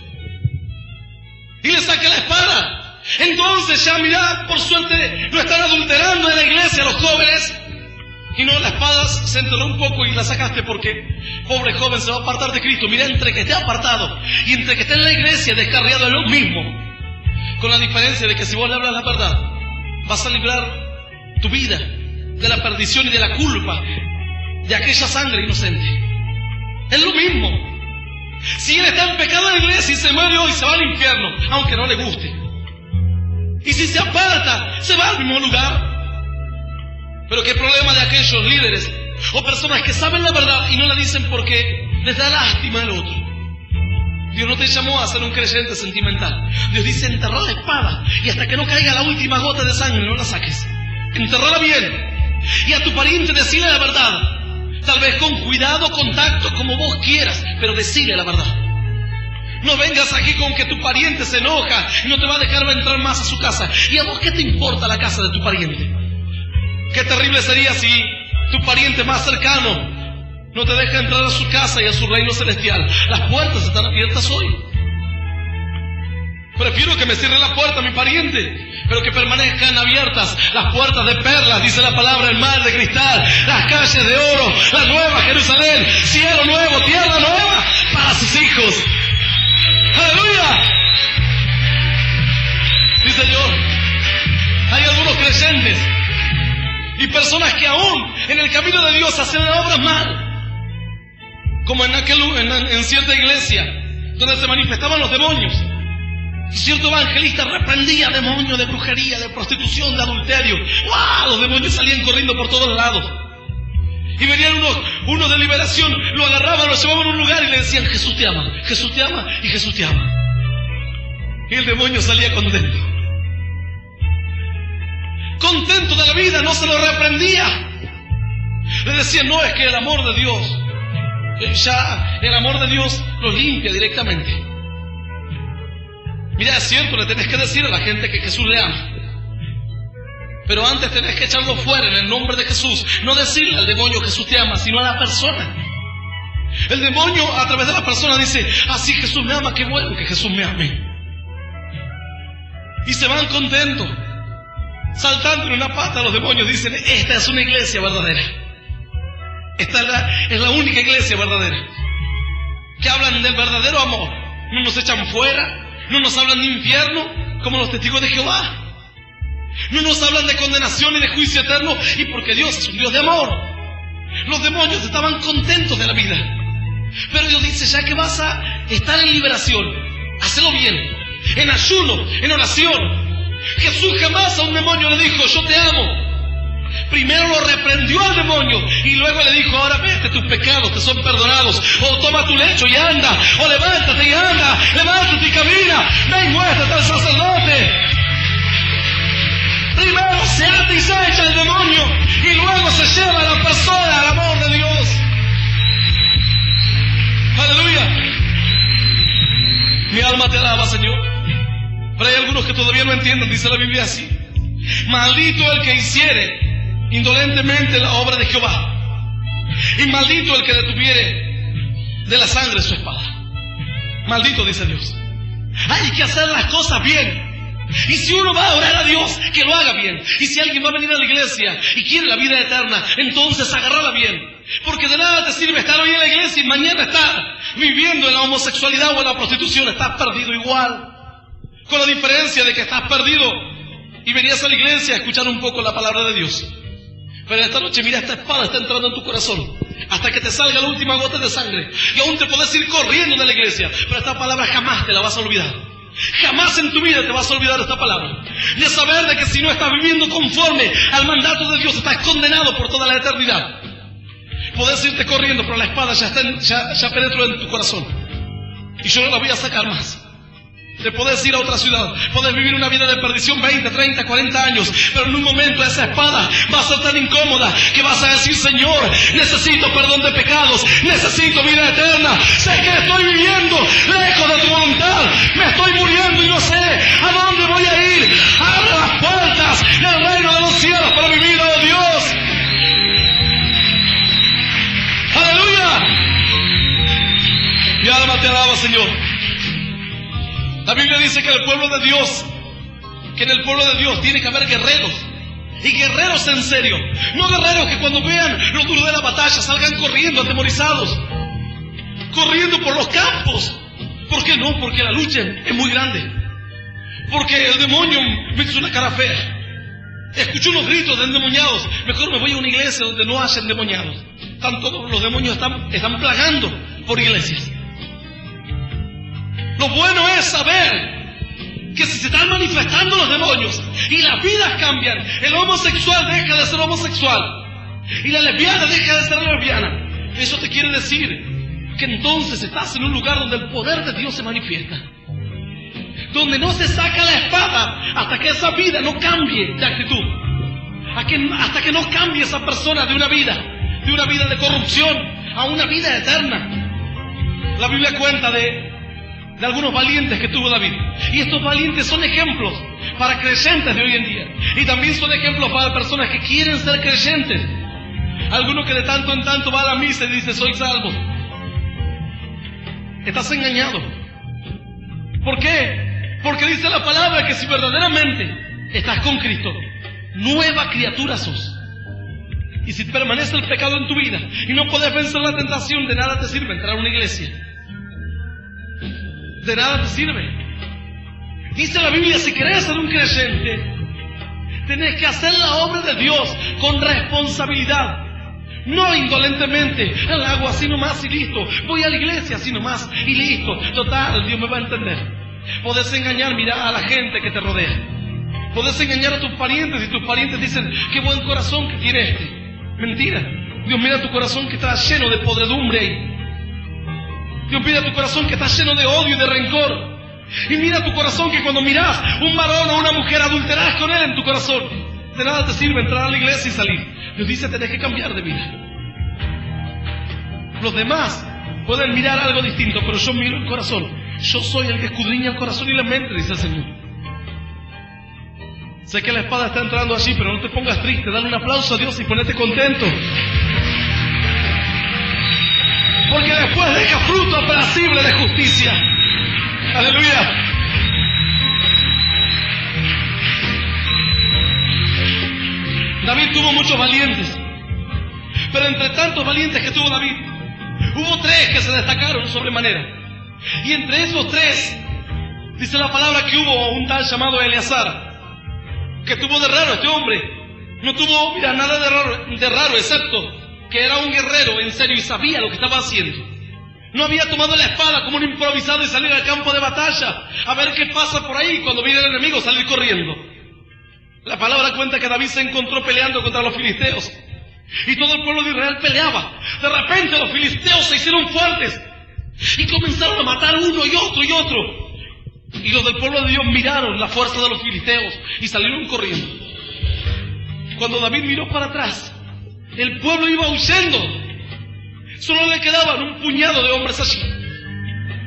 y le saca la espada. Entonces ya, mira, por suerte no están adulterando en la iglesia los jóvenes Y no, la espada se enterró un poco y la sacaste porque pobre joven se va a apartar de Cristo. Mira, entre que esté apartado y entre que esté en la iglesia descarriado es lo mismo. Con la diferencia de que si vos le hablas la verdad, vas a librar tu vida de la perdición y de la culpa de aquella sangre inocente. Es lo mismo. Si él está en pecado en la iglesia y se muere hoy, se va al infierno, aunque no le guste. Y si se aparta, se va al mismo lugar. Pero qué problema de aquellos líderes o personas que saben la verdad y no la dicen porque les da lástima al otro. Dios no te llamó a ser un creyente sentimental. Dios dice: enterrar la espada y hasta que no caiga la última gota de sangre no la saques. Enterrala bien. Y a tu pariente decile la verdad. Tal vez con cuidado, con tacto, como vos quieras, pero decile la verdad. No vengas aquí con que tu pariente se enoja y no te va a dejar entrar más a su casa. ¿Y a vos qué te importa la casa de tu pariente? Qué terrible sería si tu pariente más cercano no te deja entrar a su casa y a su reino celestial. Las puertas están abiertas hoy. Prefiero que me cierre la puerta mi pariente, pero que permanezcan abiertas las puertas de perlas, dice la palabra, el mar de cristal, las calles de oro, la nueva Jerusalén, cielo nuevo, tierra nueva para sus hijos. ¡Aleluya! Sí, Señor. Hay algunos creyentes y personas que aún en el camino de Dios hacen obras mal, como en cierta iglesia donde se manifestaban los demonios. Y cierto evangelista reprendía demonios de brujería, de prostitución, de adulterio. ¡Wow! Los demonios salían corriendo por todos lados. Y venían unos de liberación, lo agarraban, lo llevaban a un lugar y le decían: Jesús te ama y Jesús te ama. Y el demonio salía contento. Contento de la vida, no se lo reprendía. Le decían: no, es que el amor de Dios, ya el amor de Dios los limpia directamente. Mira, es cierto, le tenés que decir a la gente que Jesús le ama, pero antes tenés que echarlo fuera en el nombre de Jesús. No decirle al demonio Jesús te ama, sino a la persona. El demonio a través de la persona dice: así Jesús me ama, qué bueno que Jesús me ame. Y se van contentos, saltando en una pata. Los demonios dicen: esta es una iglesia verdadera. Esta es la única iglesia verdadera, que hablan del verdadero amor. No nos echan fuera, no nos hablan de infierno como los testigos de Jehová. No nos hablan de condenación y de juicio eterno, y porque Dios es un Dios de amor. Los demonios estaban contentos de la vida. Pero Dios dice: ya que vas a estar en liberación, hazlo bien, en ayuno, en oración. Jesús jamás a un demonio le dijo: yo te amo. Primero lo reprendió al demonio y luego le dijo: ahora vete, tus pecados te son perdonados. O toma tu lecho y anda, o levántate y anda, levántate y camina, ven, muéstrate al sacerdote. Primero se ata y se echa el demonio y luego se lleva a la persona al amor de Dios. Aleluya. Mi alma te alaba, Señor. Pero hay algunos que todavía no entienden. Dice la Biblia así: maldito el que hiciere indolentemente la obra de Jehová, y maldito el que detuviere de la sangre su espada. Maldito, dice Dios. Hay que hacer las cosas bien. Y si uno va a orar a Dios, que lo haga bien. Y si alguien va a venir a la iglesia y quiere la vida eterna, entonces agárrala bien. Porque de nada te sirve estar hoy en la iglesia y mañana estar viviendo en la homosexualidad o en la prostitución. Estás perdido igual, con la diferencia de que estás perdido y venías a la iglesia a escuchar un poco la palabra de Dios. Pero esta noche, mira, esta espada está entrando en tu corazón hasta que te salga la última gota de sangre. Y aún te podés ir corriendo de la iglesia, pero esta palabra jamás te la vas a olvidar. Jamás en tu vida te vas a olvidar esta palabra. De saber de que si no estás viviendo conforme al mandato de Dios, estás condenado por toda la eternidad. Podés irte corriendo, pero la espada ya penetró en tu corazón. Y yo no la voy a sacar más. Te podés ir a otra ciudad, podés vivir una vida de perdición 20, 30, 40 años, pero en un momento esa espada va a ser tan incómoda que vas a decir: Señor, necesito perdón de pecados, necesito vida eterna, sé que estoy viviendo lejos de tu voluntad, me estoy muriendo y no sé a dónde voy a ir. Abre las puertas del reino de los cielos para mi vida, oh Dios. ¡Aleluya! Mi alma te alaba, Señor. La Biblia dice que en el pueblo de Dios tiene que haber guerreros, Y guerreros en serio. No guerreros que cuando vean lo duro de la batalla salgan corriendo atemorizados, corriendo por los campos. ¿Por qué no? Porque la lucha es muy grande. Porque el demonio me hizo una cara fea. Escucho unos gritos de endemoniados. Mejor me voy a una iglesia donde no haya endemoniados. Todos los demonios están plagando por iglesias. Lo bueno es saber que si se están manifestando los demonios y las vidas cambian, el homosexual deja de ser homosexual y la lesbiana deja de ser lesbiana. Eso te quiere decir que entonces estás en un lugar donde el poder de Dios se manifiesta, donde no se saca la espada hasta que esa vida no cambie de actitud, hasta que no cambie esa persona de una vida de corrupción a una vida eterna. La Biblia cuenta de algunos valientes que tuvo David, y estos valientes son ejemplos para creyentes de hoy en día, y también son ejemplos para personas que quieren ser creyentes. Alguno que de tanto en tanto va a la misa y dice soy salvo. Estás engañado. ¿Por qué? Porque dice la palabra que si verdaderamente estás con Cristo, nueva criatura sos. Y si permanece el pecado en tu vida y no puedes vencer la tentación, de nada te sirve entrar a una iglesia. De nada te sirve. Dice la Biblia, si querés ser un creyente, tenés que hacer la obra de Dios con responsabilidad. No indolentemente, el hago así nomás y listo. Voy a la iglesia así nomás y listo. Total, Dios me va a entender. Podés engañar, mira, a la gente que te rodea. Podés engañar a tus parientes y tus parientes dicen, qué buen corazón que tiene este. Mentira. Dios mira tu corazón que está lleno de podredumbre ahí. Dios mira tu corazón que está lleno de odio y de rencor. Y mira tu corazón que cuando mirás un varón o una mujer adulterás con él en tu corazón. De nada te sirve entrar a la iglesia y salir. Dios dice tenés que cambiar de vida. Los demás pueden mirar algo distinto, pero yo miro el corazón. Yo soy el que escudriña el corazón y la mente, dice el Señor. Sé que la espada está entrando allí, pero no te pongas triste. Dale un aplauso a Dios y ponete contento. Porque después deja fruto apacible de justicia. Aleluya. David tuvo muchos valientes, pero entre tantos valientes que tuvo David, hubo 3 que se destacaron sobremanera. Y entre esos 3, dice la palabra que hubo un tal llamado Eleazar, que tuvo de raro este hombre. No tuvo, mira, nada de raro, excepto que era un guerrero en serio y sabía lo que estaba haciendo. No había tomado la espada como un improvisado y salir al campo de batalla a ver qué pasa por ahí, cuando viene el enemigo salir corriendo. La palabra cuenta que David se encontró peleando contra los filisteos y todo el pueblo de Israel peleaba. De repente los filisteos se hicieron fuertes y comenzaron a matar uno y otro y otro. Y los del pueblo de Dios miraron la fuerza de los filisteos y salieron corriendo. Cuando David miró para atrás, el pueblo iba huyendo. Solo le quedaban un puñado de hombres allí.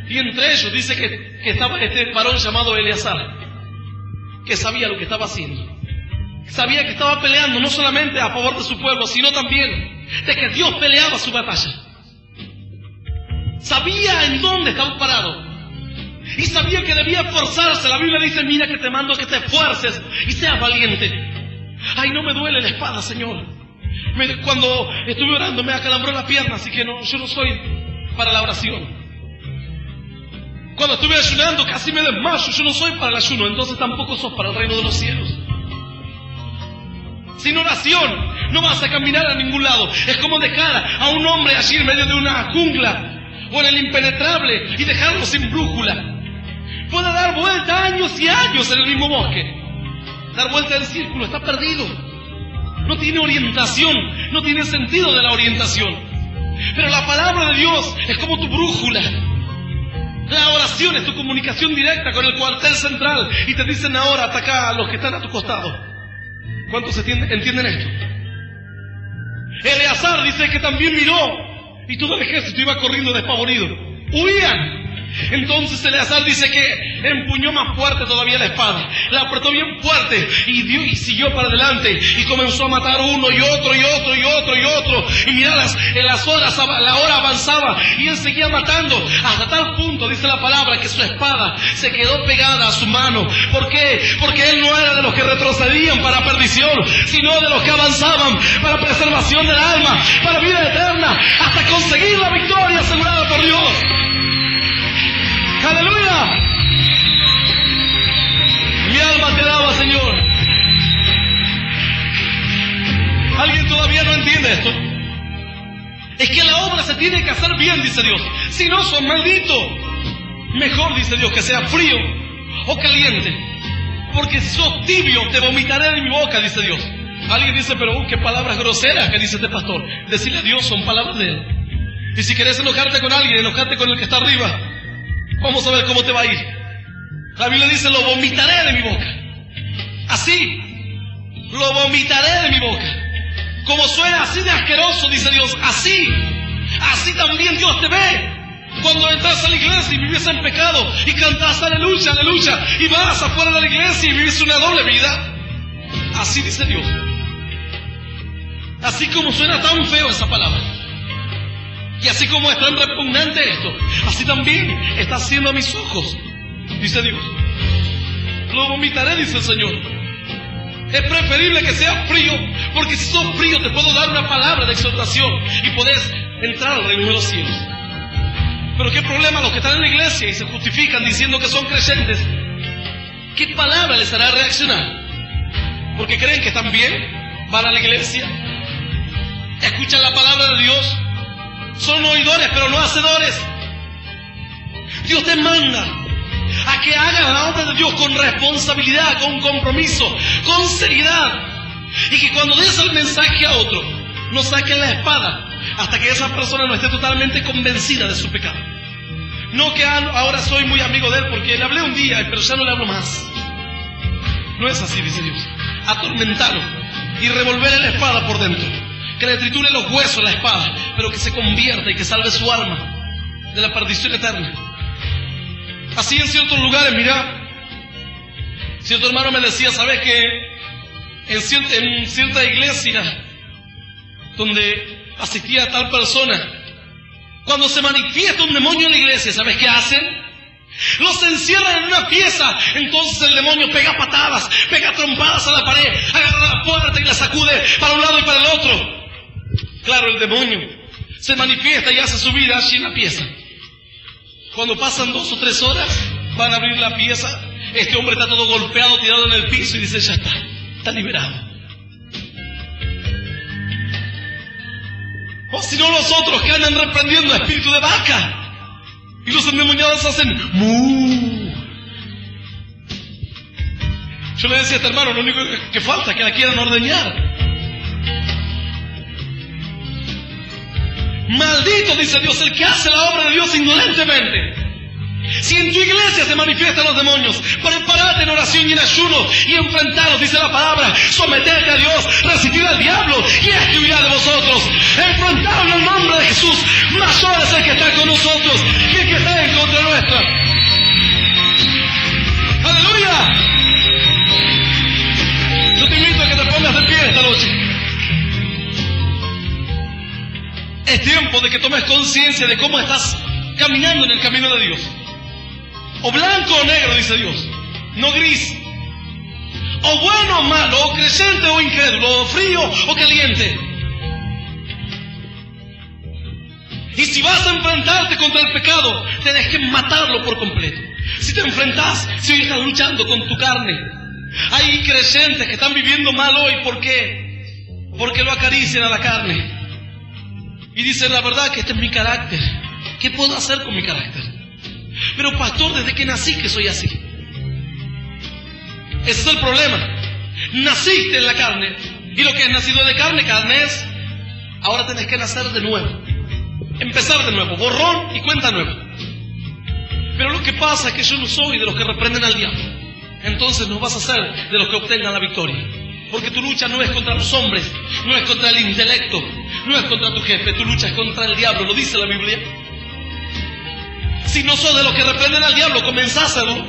Y entre ellos dice que estaba este varón llamado Eleazar, que sabía lo que estaba haciendo. Sabía que estaba peleando no solamente a favor de su pueblo, sino también de que Dios peleaba su batalla. Sabía en dónde estaba parado y sabía que debía esforzarse. La Biblia dice, mira que te mando que te esfuerces y seas valiente. Ay, no me duele la espada, Señor. Cuando estuve orando me acalambró la pierna, así que yo no soy para la oración. Cuando estuve ayunando casi me desmayo, yo no soy para el ayuno, entonces tampoco sos para el reino de los cielos. Sin oración no vas a caminar a ningún lado. Es como dejar a un hombre allí en medio de una jungla o en el impenetrable y dejarlo sin brújula. Puede dar vuelta años y años en el mismo bosque, dar vuelta en círculo, está perdido. No tiene orientación, no tiene sentido de la orientación. Pero la palabra de Dios es como tu brújula. La oración es tu comunicación directa con el cuartel central y te dicen ahora ataca a los que están a tu costado. ¿Cuántos entienden esto? Eleazar dice que también miró y todo el ejército iba corriendo despavorido. Huían. Entonces Eleazar dice que empuñó más fuerte todavía la espada, la apretó bien fuerte y siguió para adelante y comenzó a matar uno y otro y otro y otro y otro. Y mira, la hora avanzaba y él seguía matando hasta tal punto, dice la palabra, que su espada se quedó pegada a su mano. ¿Por qué? Porque él no era de los que retrocedían para perdición, sino de los que avanzaban para preservación del alma, para vida eterna, hasta conseguir la victoria asegurada por Dios. ¡Aleluya! Mi alma te alaba, Señor. ¿Alguien todavía no entiende esto? Es que la obra se tiene que hacer bien, dice Dios. Si no, sos maldito. Mejor, dice Dios, que sea frío o caliente. Porque si sos tibio, te vomitaré de mi boca, dice Dios. Alguien dice, pero qué palabras groseras que dice este pastor. Decirle a Dios son palabras de Él. Y si querés enojarte con alguien, enojarte con el que está arriba. Vamos a ver cómo te va a ir. La Biblia dice, lo vomitaré de mi boca. Así, lo vomitaré de mi boca. Como suena así de asqueroso, dice Dios, así también Dios te ve. Cuando entras a la iglesia y vives en pecado y cantas aleluya, aleluya, y vas afuera de la iglesia y vives una doble vida. Así dice Dios. Así como suena tan feo esa palabra. Y así como es tan repugnante esto, así también está haciendo a mis ojos, dice Dios. Lo vomitaré, dice el Señor. Es preferible que sea frío, porque si sos frío te puedo dar una palabra de exhortación y podés entrar al reino de los cielos. Pero qué problema los que están en la iglesia y se justifican diciendo que son creyentes. ¿Qué palabra les hará reaccionar? Porque creen que están bien, van a la iglesia, escuchan la palabra de Dios. Son oidores, pero no hacedores. Dios te manda a que hagas la obra de Dios con responsabilidad, con compromiso, con seriedad. Y que cuando des el mensaje a otro, no saques la espada hasta que esa persona no esté totalmente convencida de su pecado. No que ahora soy muy amigo de él porque le hablé un día, pero ya no le hablo más. No es así, dice Dios. Atormentarlo y revolverle la espada por dentro. Que le triture los huesos la espada, pero que se convierta y que salve su alma de la perdición eterna. Así en ciertos lugares, mira, cierto hermano me decía, ¿sabes qué? En cierta iglesia donde asistía a tal persona, cuando se manifiesta un demonio en la iglesia, ¿sabes qué hacen? Los encierran en una pieza. Entonces el demonio pega patadas, pega trompadas a la pared, agarra la puerta y la sacude para un lado y para el otro. Claro, el demonio se manifiesta y hace su vida allí en la pieza. Cuando pasan 2 o 3 horas, van a abrir la pieza. Este hombre está todo golpeado, tirado en el piso y dice, ya está liberado. O si no, los otros que andan reprendiendo a espíritu de vaca. Y los endemoniados hacen mu. Yo le decía a este hermano, lo único que falta es que la quieran ordeñar. Maldito, dice Dios, el que hace la obra de Dios indolentemente. Si en tu iglesia se manifiestan los demonios, prepárate en oración y en ayuno y enfrentarlos, dice la palabra. Someterte a Dios, resistir al diablo y éste huirá de vosotros. Enfrentarlo en el nombre de Jesús. Mayor es el que está con nosotros que el que está en contra nuestra. ¡Aleluya! Yo te invito a que te pongas de pie esta noche. Es tiempo de que tomes conciencia de cómo estás caminando en el camino de Dios. O blanco o negro, dice Dios, no gris. O bueno o malo, o creyente o incrédulo, o frío o caliente. Y si vas a enfrentarte contra el pecado, tenés que matarlo por completo. Si te enfrentás, si hoy estás luchando con tu carne. Hay creyentes que están viviendo mal hoy, ¿por qué? Porque lo acarician a la carne. Y dicen, la verdad que este es mi carácter. ¿Qué puedo hacer con mi carácter? Pero pastor, desde que nací que soy así. Ese es el problema. Naciste en la carne. Y lo que es nacido de carne, carne es. Ahora tenés que nacer de nuevo. Empezar de nuevo. Borrón y cuenta nueva. Pero lo que pasa es que yo no soy de los que reprenden al diablo. Entonces no vas a ser de los que obtengan la victoria. Porque tu lucha no es contra los hombres, no es contra el intelecto, no es contra tu jefe, tu lucha es contra el diablo, lo dice la Biblia. Si no sos de los que reprenden al diablo, comenzáselo.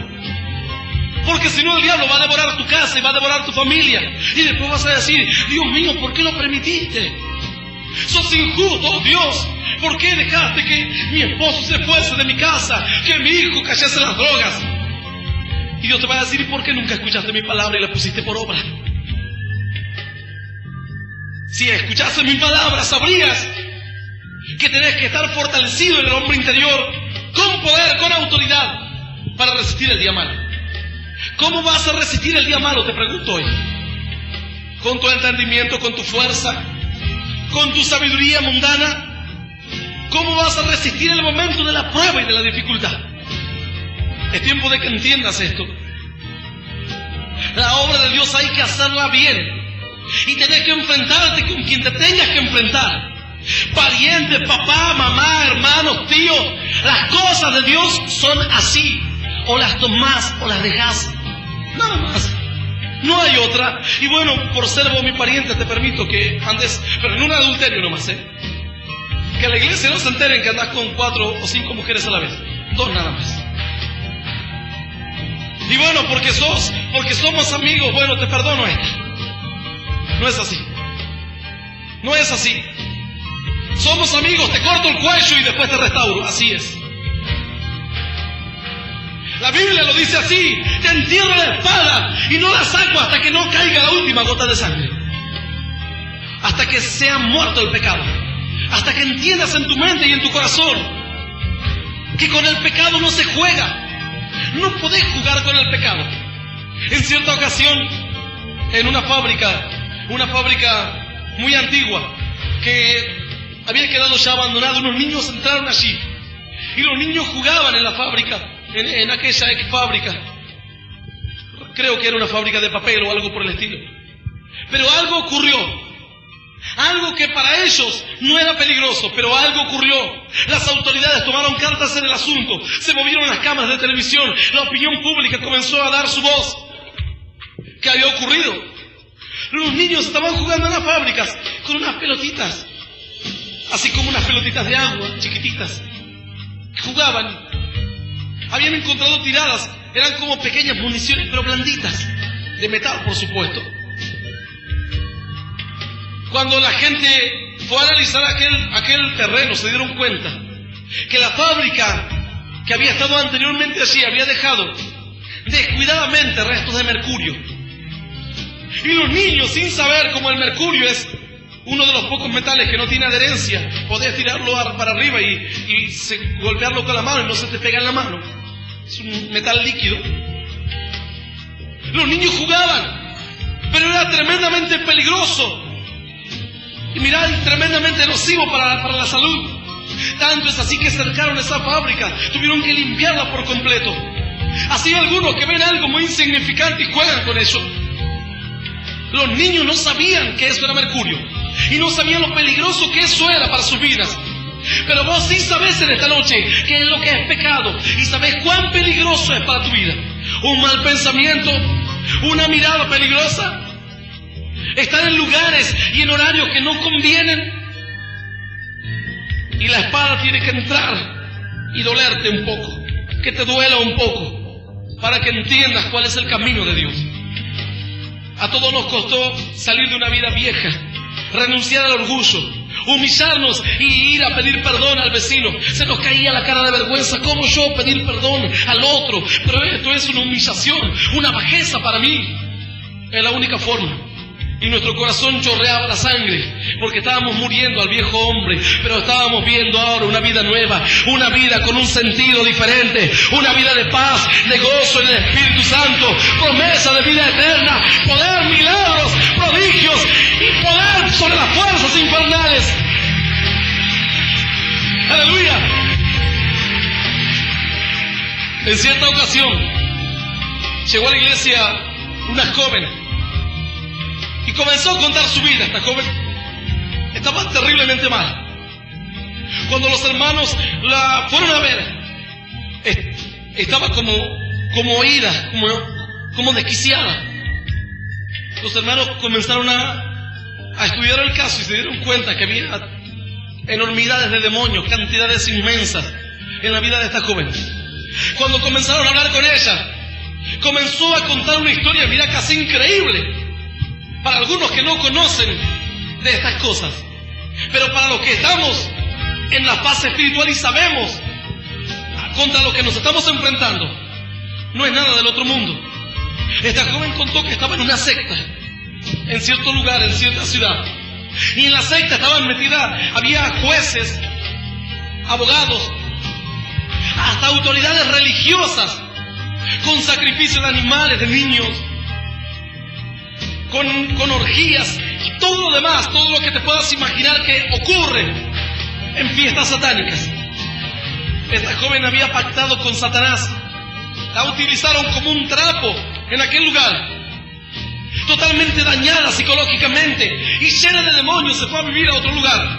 Porque si no, el diablo va a devorar tu casa y va a devorar tu familia. Y después vas a decir, Dios mío, ¿por qué lo permitiste? Sos injusto, oh Dios. ¿Por qué dejaste que mi esposo se fuese de mi casa? Que mi hijo cayese en las drogas. Y Dios te va a decir, ¿y por qué nunca escuchaste mi palabra y la pusiste por obra? Si escuchaste mi palabra, sabrías que tenés que estar fortalecido en el hombre interior, con poder, con autoridad, para resistir el día malo. ¿Cómo vas a resistir el día malo? Te pregunto hoy. ¿Con tu entendimiento, con tu fuerza, con tu sabiduría mundana? ¿Cómo vas a resistir el momento de la prueba y de la dificultad? Es tiempo de que entiendas esto. La obra de Dios hay que hacerla bien. Y tenés que enfrentarte con quien te tengas que enfrentar. Parientes, papá, mamá, hermanos, tíos. Las cosas de Dios son así. O las tomás o las dejás. Nada más. No hay otra. Y bueno, por ser vos mi pariente te permito que andes, pero en un adulterio nomás, que la iglesia no se enteren que andás con 4 o 5 mujeres a la vez. 2 nada más. Y bueno, porque somos amigos, bueno, te perdono esto. No es así. No es así. Somos amigos, te corto el cuello y después te restauro. Así es. La Biblia lo dice así. Te entierro la espada y no la saco hasta que no caiga la última gota de sangre. Hasta que sea muerto el pecado. Hasta que entiendas en tu mente y en tu corazón que con el pecado no se juega. No podés jugar con el pecado. En cierta ocasión, en una fábrica muy antigua, que había quedado ya abandonada, unos niños entraron allí. Y los niños jugaban en la fábrica, en aquella ex fábrica. Creo que era una fábrica de papel o algo por el estilo. Pero algo ocurrió. Algo que para ellos no era peligroso, pero algo ocurrió. Las autoridades tomaron cartas en el asunto, se movieron las cámaras de televisión, la opinión pública comenzó a dar su voz. ¿Qué había ocurrido? Los niños estaban jugando en las fábricas con unas pelotitas, así como unas pelotitas de agua, chiquititas. Jugaban, habían encontrado tiradas, eran como pequeñas municiones, pero blanditas, de metal por supuesto. Cuando la gente fue a analizar aquel terreno, se dieron cuenta que la fábrica que había estado anteriormente allí había dejado descuidadamente restos de mercurio. Y los niños, sin saber, como el mercurio es uno de los pocos metales que no tiene adherencia, podés tirarlo para arriba y golpearlo con la mano y no se te pega en la mano. Es un metal líquido. Los niños jugaban, pero era tremendamente peligroso. Y mirad, tremendamente nocivo para la salud. Tanto es así que cercaron esa fábrica, tuvieron que limpiarla por completo. Así algunos que ven algo muy insignificante y juegan con eso. Los niños no sabían que eso era mercurio y no sabían lo peligroso que eso era para sus vidas. Pero vos sí sabés en esta noche qué es lo que es pecado y sabés cuán peligroso es para tu vida. Un mal pensamiento, una mirada peligrosa, estar en lugares y en horarios que no convienen. Y la espada tiene que entrar y dolerte un poco, que te duela un poco, para que entiendas cuál es el camino de Dios. A todos nos costó salir de una vida vieja, renunciar al orgullo, humillarnos y ir a pedir perdón al vecino. Se nos caía la cara de vergüenza. ¿Cómo yo pedir perdón al otro? Pero esto es una humillación, una bajeza para mí. Es la única forma. Y nuestro corazón chorreaba la sangre, porque estábamos muriendo al viejo hombre, pero estábamos viendo ahora una vida nueva, una vida con un sentido diferente, una vida de paz, de gozo en el Espíritu Santo, promesa de vida eterna, poder, milagros, prodigios y poder sobre las fuerzas infernales. ¡Aleluya! En cierta ocasión llegó a la iglesia una joven y comenzó a contar su vida. Esta joven estaba terriblemente mal. Cuando los hermanos la fueron a ver, estaba como oída, como desquiciada. Los hermanos comenzaron a estudiar el caso y se dieron cuenta que había enormidades de demonios, cantidades inmensas. en la vida de esta joven. Cuando comenzaron a hablar con ella, comenzó a contar una historia, mira, casi increíble. Para algunos que no conocen de estas cosas, pero para los que estamos en la fase espiritual y sabemos contra lo que nos estamos enfrentando, no es nada del otro mundo. Esta joven contó que estaba en una secta, en cierto lugar, en cierta ciudad, y en la secta estaban metidas, había jueces, abogados, hasta autoridades religiosas, con sacrificios de animales, de niños, con orgías y todo lo demás, todo lo que te puedas imaginar que ocurre en fiestas satánicas. Esta joven había pactado con Satanás, la utilizaron como un trapo en aquel lugar, totalmente dañada psicológicamente y llena de demonios. Se fue a vivir a otro lugar,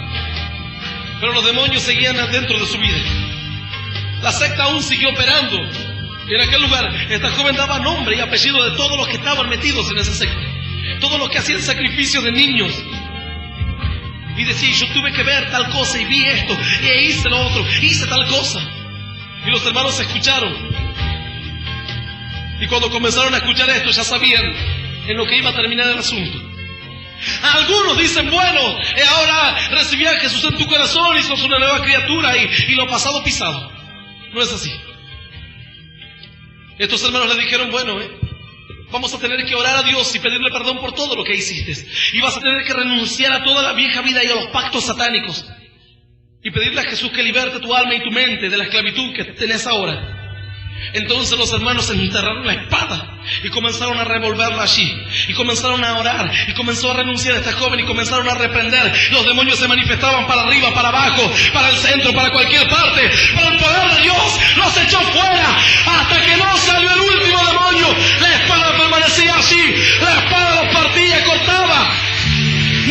pero los demonios seguían dentro de su vida. La secta aún siguió operando en aquel lugar. Esta joven daba nombre y apellido de todos los que estaban metidos en esa secta, todos los que hacían sacrificios de niños, y decía: yo tuve que ver tal cosa y vi esto, y hice lo otro, hice tal cosa. Y los hermanos escucharon, y cuando comenzaron a escuchar esto ya sabían en lo que iba a terminar el asunto. Algunos dicen: bueno, ahora recibí a Jesús en tu corazón y sos una nueva criatura, y lo pasado pisado. No es así. Estos hermanos le dijeron: bueno, vamos a tener que orar a Dios y pedirle perdón por todo lo que hiciste. Y vas a tener que renunciar a toda la vieja vida y a los pactos satánicos. Y pedirle a Jesús que liberte tu alma y tu mente de la esclavitud que tenés ahora. Entonces los hermanos enterraron la espada y comenzaron a revolverla allí. Y comenzaron a orar. Y comenzó a renunciar a esta joven y comenzaron a reprender. Los demonios se manifestaban para arriba, para abajo, para el centro, para cualquier parte. Pero el poder de Dios los echó fuera hasta que no salió el último demonio. La espada permanecía allí. La espada los partía, cortaba,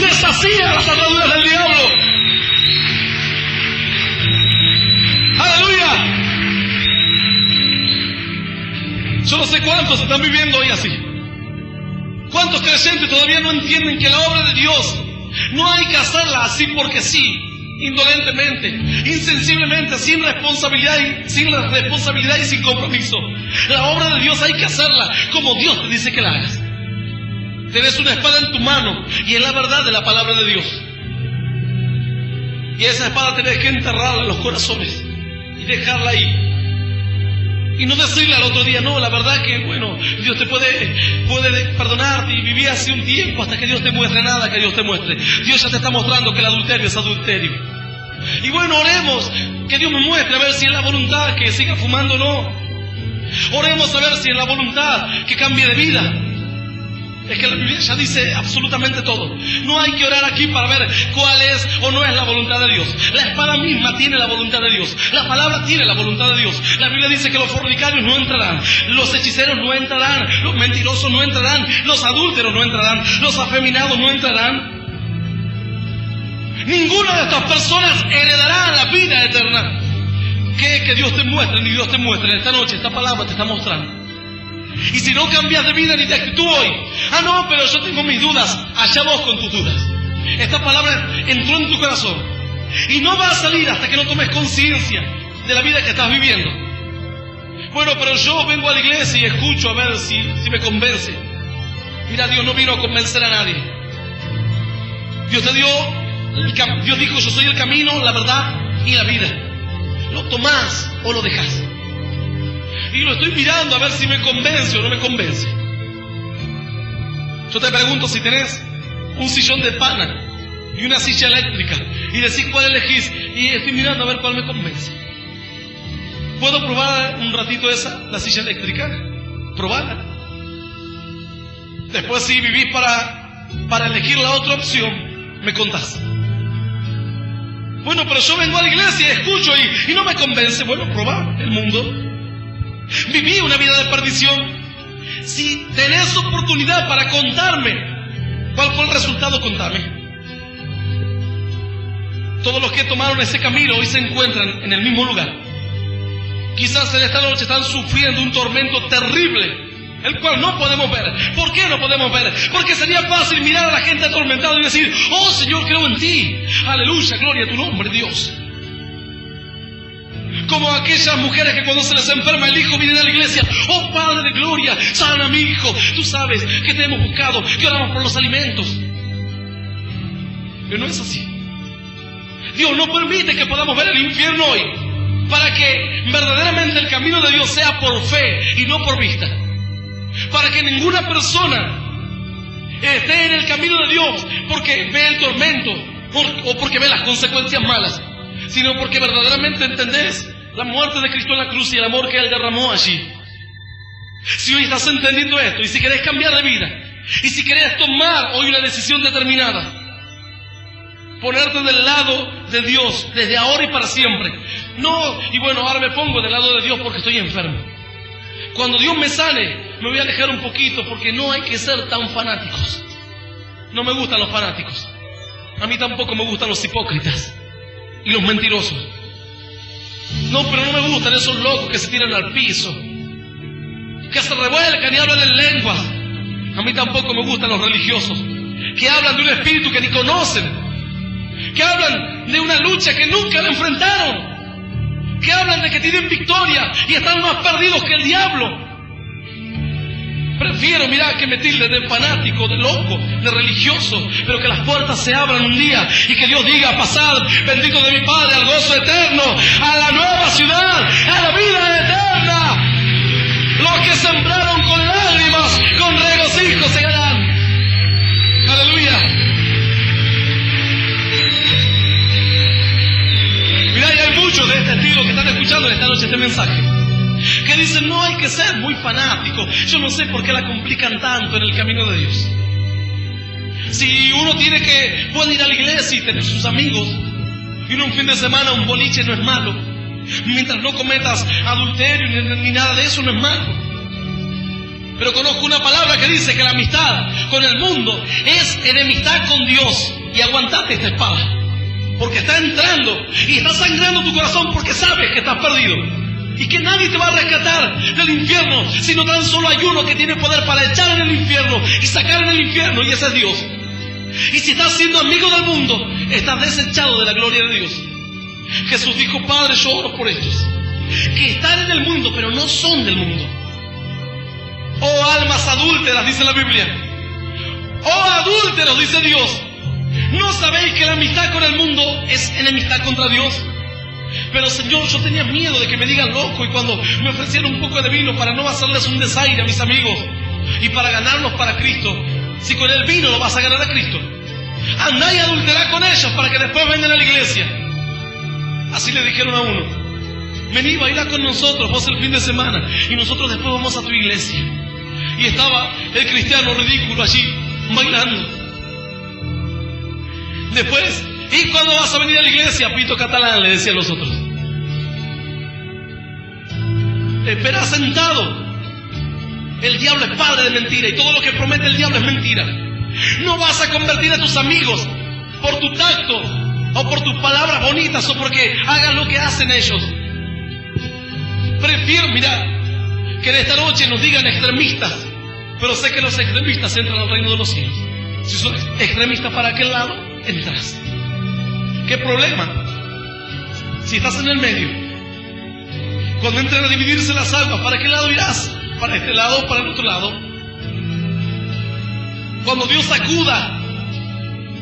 deshacía las ataduras del diablo. ¡Aleluya! Yo no sé cuántos están viviendo hoy así. ¿Cuántos creyentes todavía no entienden que la obra de Dios no hay que hacerla así porque sí, indolentemente, insensiblemente, sin responsabilidad y sin compromiso? La obra de Dios hay que hacerla como Dios te dice que la hagas. Tienes una espada en tu mano y es la verdad de la palabra de Dios. Y esa espada tenés que enterrarla en los corazones y dejarla ahí. Y no decirle al otro día: no, la verdad que, bueno, Dios te puede perdonarte y vivir así un tiempo hasta que Dios te muestre. Nada que Dios te muestre. Dios ya te está mostrando que el adulterio es adulterio. Y bueno, oremos que Dios me muestre a ver si es la voluntad que siga fumando o no. Oremos a ver si es la voluntad que cambie de vida. Es que la Biblia ya dice absolutamente todo. No hay que orar aquí para ver cuál es o no es la voluntad de Dios. La espada misma tiene la voluntad de Dios. La palabra tiene la voluntad de Dios. La Biblia dice que los fornicarios no entrarán, los hechiceros no entrarán, los mentirosos no entrarán, los adúlteros no entrarán, los afeminados no entrarán. Ninguna de estas personas heredará la vida eterna. Que Dios te muestre, ni Dios te muestre. Esta noche esta palabra te está mostrando. Y si no cambias de vida ni de actitud hoy: ah, no, pero yo tengo mis dudas. Allá vos con tus dudas. Esta palabra entró en tu corazón y no va a salir hasta que no tomes conciencia de la vida que estás viviendo. Bueno, pero yo vengo a la iglesia y escucho a ver si me convence. Mira, Dios no vino a convencer a nadie. Dios Dios dijo: yo soy el camino, la verdad y la vida. Lo tomás o lo dejás. Y lo estoy mirando a ver si me convence o no me convence. Yo te pregunto: si tenés un sillón de pana y una silla eléctrica y decís cuál elegís, y estoy mirando a ver cuál me convence. ¿Puedo probar un ratito la silla eléctrica? Probarla. Después, si vivís para elegir la otra opción, me contás. Bueno, pero yo vengo a la iglesia y escucho y no me convence. Bueno, probá el mundo. Viví una vida de perdición. Si tenés oportunidad para contarme cuál fue el resultado, contame. Todos los que tomaron ese camino hoy se encuentran en el mismo lugar. Quizás en esta noche están sufriendo un tormento terrible, el cual no podemos ver. ¿Por qué no podemos ver? Porque sería fácil mirar a la gente atormentada y decir: oh Señor, creo en ti. Aleluya, gloria a tu nombre, Dios. Como aquellas mujeres que cuando se les enferma el hijo vienen a la iglesia. Oh Padre de gloria, sana a mi hijo. Tú sabes que te hemos buscado, que oramos por los alimentos. Pero no es así. Dios no permite que podamos ver el infierno hoy, para que verdaderamente el camino de Dios sea por fe y no por vista. Para que ninguna persona esté en el camino de Dios porque ve el tormento o porque ve las consecuencias malas, sino porque verdaderamente entendés la muerte de Cristo en la cruz y el amor que Él derramó allí. Si hoy estás entendiendo esto, y si querés cambiar de vida, y si querés tomar hoy una decisión determinada, ponerte del lado de Dios desde ahora y para siempre. No, y bueno, ahora me pongo del lado de Dios porque estoy enfermo. Cuando Dios me sane, me voy a alejar un poquito porque no hay que ser tan fanáticos. No me gustan los fanáticos. A mí tampoco me gustan los hipócritas y los mentirosos. No, pero no me gustan esos locos que se tiran al piso, que se revuelcan y hablan en lenguas. A mí tampoco me gustan los religiosos, que hablan de un espíritu que ni conocen, que hablan de una lucha que nunca la enfrentaron, que hablan de que tienen victoria y están más perdidos que el diablo. Prefiero, mirá, que me tilde de fanático, de loco, de religioso, pero que las puertas se abran un día y que Dios diga: pasad, bendito de mi Padre, al gozo eterno, a la nueva ciudad, a la vida eterna. Los que sembraron con lágrimas, con regocijo segarán. Aleluya. Mirá, y hay muchos de este estilo que están escuchando esta noche este mensaje, que dicen: no hay que ser muy fanático. Yo no sé por qué la complican tanto en el camino de Dios. Si uno puede ir a la iglesia y tener sus amigos, y un fin de semana un boliche no es malo, mientras no cometas adulterio ni nada de eso, no es malo. Pero conozco una palabra que dice que la amistad con el mundo es enemistad con Dios. Y aguantate esta espada, porque está entrando y está sangrando tu corazón, porque sabes que estás perdido y que nadie te va a rescatar del infierno, sino tan solo hay uno que tiene poder para echar en el infierno y sacar en el infierno, y ese es Dios. Y si estás siendo amigo del mundo, estás desechado de la gloria de Dios. Jesús dijo: Padre, yo oro por estos que están en el mundo pero no son del mundo. Oh almas adúlteras, dice la Biblia. Oh adúlteros, dice Dios. ¿No sabéis que la amistad con el mundo es enemistad contra Dios? Pero Señor, yo tenía miedo de que me digan loco, y cuando me ofrecieron un poco de vino para no hacerles un desaire a mis amigos y para ganarlos para Cristo. Si con el vino lo vas a ganar a Cristo, andá y adulterá con ellos para que después vengan a la iglesia. Así le dijeron a uno: vení, baila con nosotros vos el fin de semana y nosotros después vamos a tu iglesia. Y estaba el cristiano ridículo allí bailando. Después: ¿y cuándo vas a venir a la iglesia, pito catalán?, le decían los otros. Espera sentado. El diablo es padre de mentira, y todo lo que promete el diablo es mentira. No vas a convertir a tus amigos por tu tacto o por tus palabras bonitas o porque hagan lo que hacen ellos. Prefiero, mirá, que en esta noche nos digan extremistas, pero sé que los extremistas entran al reino de los cielos. Si son extremistas para aquel lado, entras. ¿Qué problema? Si estás en el medio, cuando entren a dividirse las aguas, ¿para qué lado irás? ¿Para este lado o para el otro lado? Cuando Dios sacuda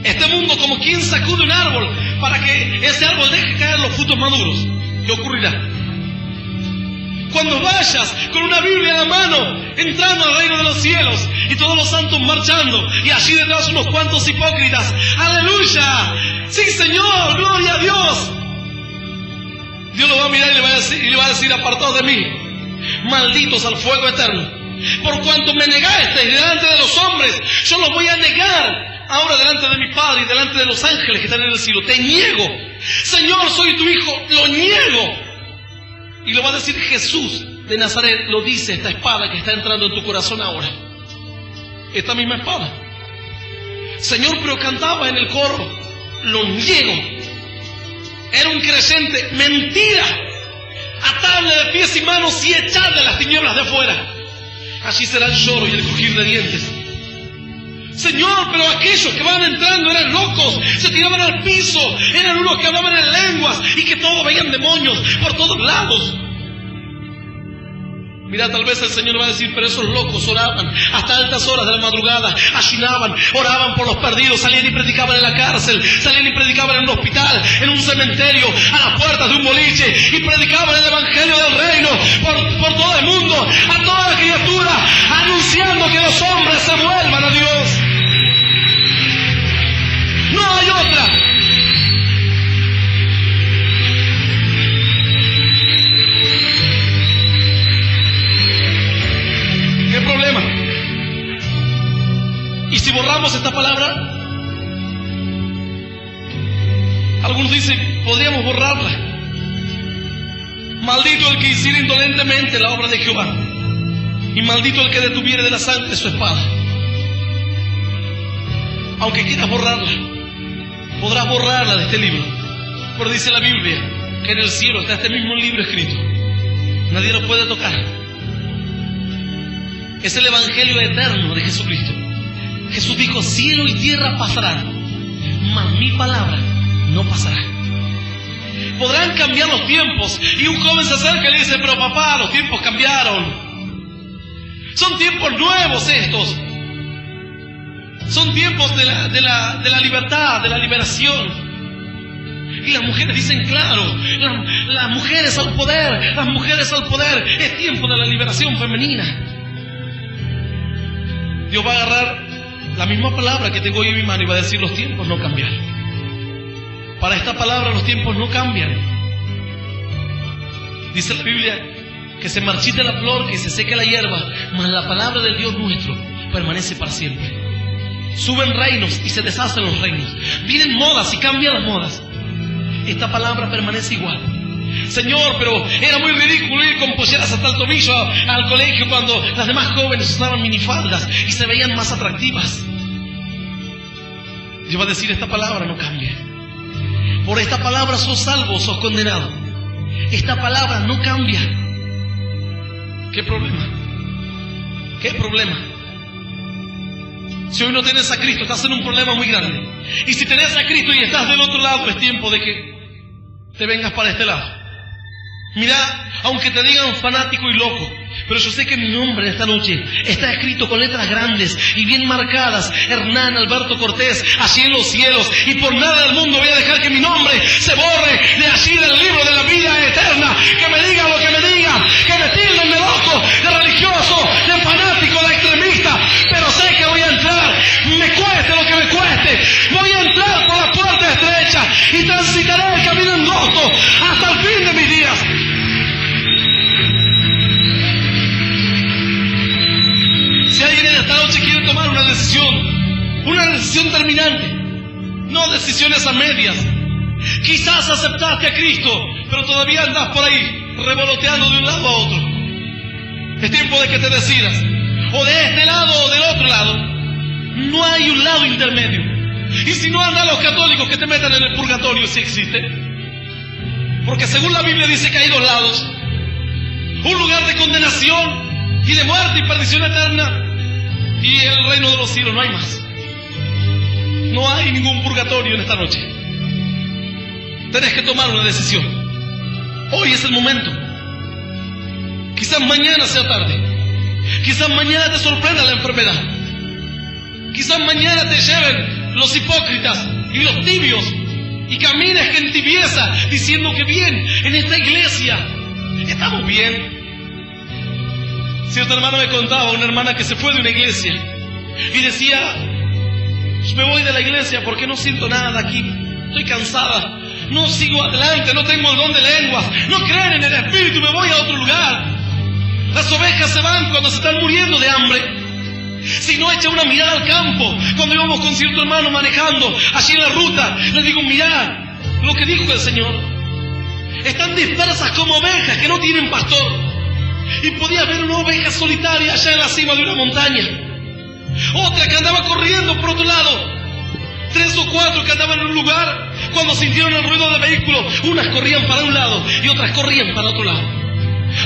este mundo como quien sacude un árbol para que ese árbol deje caer los frutos maduros, ¿qué ocurrirá? Cuando vayas con una Biblia en la mano, entrando al reino de los cielos, y todos los santos marchando, y allí detrás unos cuantos hipócritas, ¡aleluya! ¡Sí, Señor! ¡Gloria a Dios! Dios lo va a mirar y le va a decir: apartados de mí, malditos al fuego eterno, por cuanto me negasteis delante de los hombres, yo los voy a negar ahora delante de mi Padre y delante de los ángeles que están en el cielo. Te niego, Señor, soy tu hijo, lo niego. Y lo va a decir Jesús de Nazaret, lo dice esta espada que está entrando en tu corazón ahora. Esta misma espada. Señor, pero cantaba en el coro: lo niego. Era un creyente, mentira. Atadle de pies y manos y echadle las tinieblas de afuera. Allí será el lloro y el crujir de dientes. Señor, pero aquellos que van entrando eran locos, se tiraban al piso, eran unos que hablaban en lenguas y que todos veían demonios por todos lados. Mira, tal vez el Señor va a decir, pero esos locos oraban hasta altas horas de la madrugada, ayunaban, oraban por los perdidos, salían y predicaban en la cárcel, salían y predicaban en un hospital, en un cementerio, a las puertas de un boliche, y predicaban el evangelio del reino por todo el mundo, a toda la criatura, anunciando que los hombres se vuelvan a Dios. No hay otra. ¿Qué problema? ¿Y si borramos esta palabra? Algunos dicen, podríamos borrarla. Maldito el que hiciera indolentemente la obra de Jehová, y maldito el que detuviere de la sangre su espada. Aunque quieras borrarla, podrás borrarla de este libro, pero dice la Biblia que en el cielo está este mismo libro escrito. Nadie lo puede tocar. Es el evangelio eterno de Jesucristo. Jesús dijo, cielo y tierra pasarán, mas mi palabra no pasará. Podrán cambiar los tiempos, y un joven se acerca y le dice, pero papá, los tiempos cambiaron. Son tiempos nuevos estos. Son tiempos de la libertad, de la liberación. Y las mujeres dicen, claro, las mujeres al poder, las mujeres al poder. Es tiempo de la liberación femenina. Dios va a agarrar la misma palabra que tengo hoy en mi mano y va a decir, los tiempos no cambian. Para esta palabra los tiempos no cambian. Dice la Biblia que se marchita la flor, que se seca la hierba, mas la palabra del Dios nuestro permanece para siempre. Suben reinos y se deshacen los reinos. Vienen modas y cambian las modas. Esta palabra permanece igual. Señor, pero era muy ridículo ir con polleras hasta el tobillo al colegio cuando las demás jóvenes usaban minifaldas y se veían más atractivas. Dios va a decir, esta palabra no cambia. Por esta palabra sos salvo, sos condenado. Esta palabra no cambia. ¿Qué problema? ¿Qué problema? Si hoy no tienes a Cristo, estás en un problema muy grande. Y si tenés a Cristo y estás del otro lado, es tiempo de que te vengas para este lado. Mira, aunque te digan fanático y loco, pero yo sé que mi nombre esta noche está escrito con letras grandes y bien marcadas, Hernán Alberto Cortés, allí en los cielos, y por nada del mundo voy a dejar que mi nombre se borre de allí del libro de la vida eterna. Que me digan lo que me digan, que me tilden de loco, de religioso, de fanático, de extremista, pero sé que voy a entrar, me cueste lo que me cueste, voy a entrar por la puerta estrecha y transitaré el camino angosto hasta el fin de mis días. Si alguien en esta noche quiere tomar una decisión terminante, no decisiones a medias. Quizás aceptaste a Cristo, pero todavía andas por ahí revoloteando de un lado a otro. Es tiempo de que te decidas, o de este lado o del otro lado. No hay un lado intermedio. Y si no, andan los católicos que te metan en el purgatorio, si existe. Porque según la Biblia dice que hay dos lados: un lugar de condenación y de muerte y perdición eterna, y el reino de los cielos. No hay más. No hay ningún purgatorio en esta noche. Tenés que tomar una decisión. Hoy es el momento. Quizás mañana sea tarde. Quizás mañana te sorprenda la enfermedad. Quizás mañana te lleven los hipócritas y los tibios y camines en tibieza diciendo que bien, en esta iglesia estamos bien. Cierto hermano me contaba, una hermana que se fue de una iglesia y decía: me voy de la iglesia porque no siento nada aquí, estoy cansada, no sigo adelante, no tengo el don de lenguas, no creen en el Espíritu, me voy a otro lugar. Las ovejas se van cuando se están muriendo de hambre. Si no, echa una mirada al campo. Cuando íbamos con cierto hermano manejando allí en la ruta, le digo: mirá lo que dijo el Señor, están dispersas como ovejas que no tienen pastor. Y podía ver una oveja solitaria allá en la cima de una montaña, otra que andaba corriendo por otro lado, 3 o 4 que andaban en un lugar. Cuando sintieron el ruido de vehículos, unas corrían para un lado y otras corrían para otro lado.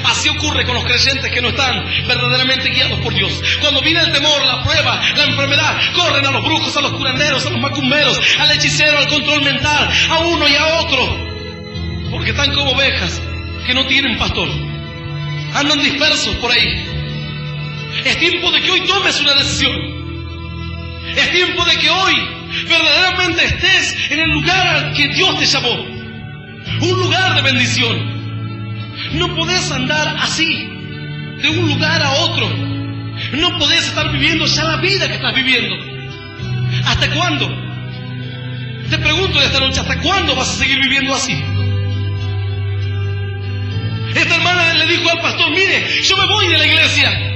Así ocurre con los creyentes que no están verdaderamente guiados por Dios. Cuando viene el temor, la prueba, la enfermedad, corren a los brujos, a los curanderos, a los macumberos, al hechicero, al control mental, a uno y a otro. Porque están como ovejas que no tienen pastor. Andan dispersos por ahí. Es tiempo de que hoy tomes una decisión. Es tiempo de que hoy verdaderamente estés en el lugar al que Dios te llamó. Un lugar de bendición. No podés andar así, de un lugar a otro. No podés estar viviendo ya la vida que estás viviendo. ¿Hasta cuándo? Te pregunto esta noche, ¿hasta cuándo vas a seguir viviendo así? Esta hermana le dijo al pastor, mire, yo me voy de la iglesia.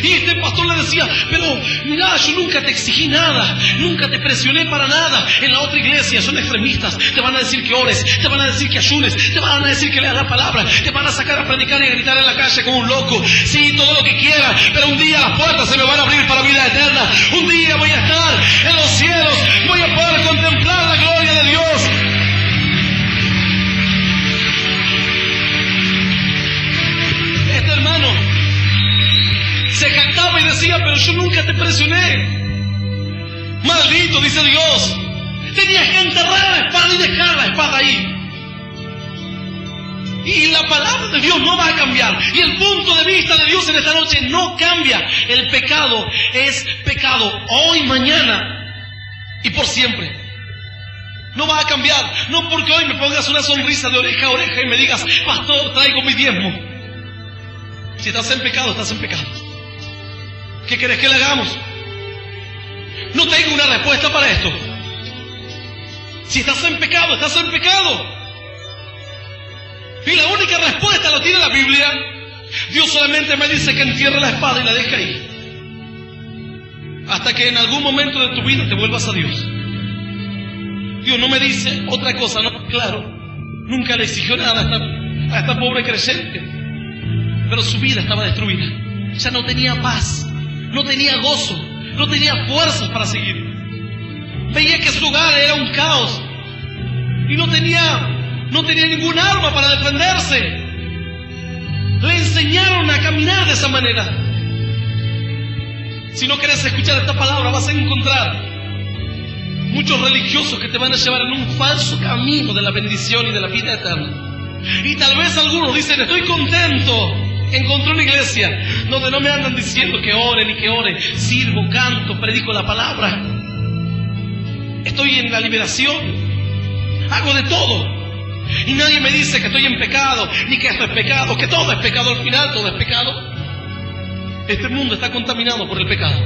Y este pastor le decía, pero mira, yo nunca te exigí nada, nunca te presioné para nada. En la otra iglesia son extremistas, te van a decir que ores, te van a decir que ayunes, te van a decir que leas la palabra, te van a sacar a predicar y a gritar en la calle como un loco. Sí, todo lo que quieran, pero un día las puertas se me van a abrir para vida eterna. Un día voy a estar en los cielos, voy a poder contemplar la gloria de Dios. Este hermano se jactaba y decía, pero yo nunca te presioné. Maldito, dice Dios. Tenías que enterrar la espada y dejar la espada ahí. Y la palabra de Dios no va a cambiar. Y el punto de vista de Dios en esta noche no cambia. El pecado es pecado hoy, mañana y por siempre. No va a cambiar. No porque hoy me pongas una sonrisa de oreja a oreja y me digas, pastor, traigo mi diezmo. Si estás en pecado, estás en pecado. ¿Qué querés que le hagamos? No tengo una respuesta para esto. Si estás en pecado, estás en pecado. Y la única respuesta la tiene la Biblia. Dios solamente me dice que entierre la espada y la deje ahí. Hasta que en algún momento de tu vida te vuelvas a Dios. Dios no me dice otra cosa, no, claro. Nunca le exigió nada a esta pobre creyente. Pero su vida estaba destruida. Ya no tenía paz, no tenía gozo, no tenía fuerzas para seguir. Veía que su hogar era un caos y no tenía ningún arma para defenderse. Le enseñaron a caminar de esa manera. Si no quieres escuchar esta palabra, vas a encontrar muchos religiosos que te van a llevar en un falso camino de la bendición y de la vida eterna. Y tal vez algunos dicen, estoy contento. Encontré una iglesia donde no me andan diciendo que ore ni que ore. Sirvo, canto, predico la palabra. Estoy en la liberación. Hago de todo. Y nadie me dice que estoy en pecado, ni que esto es pecado, que todo es pecado. Al final todo es pecado. Este mundo está contaminado por el pecado.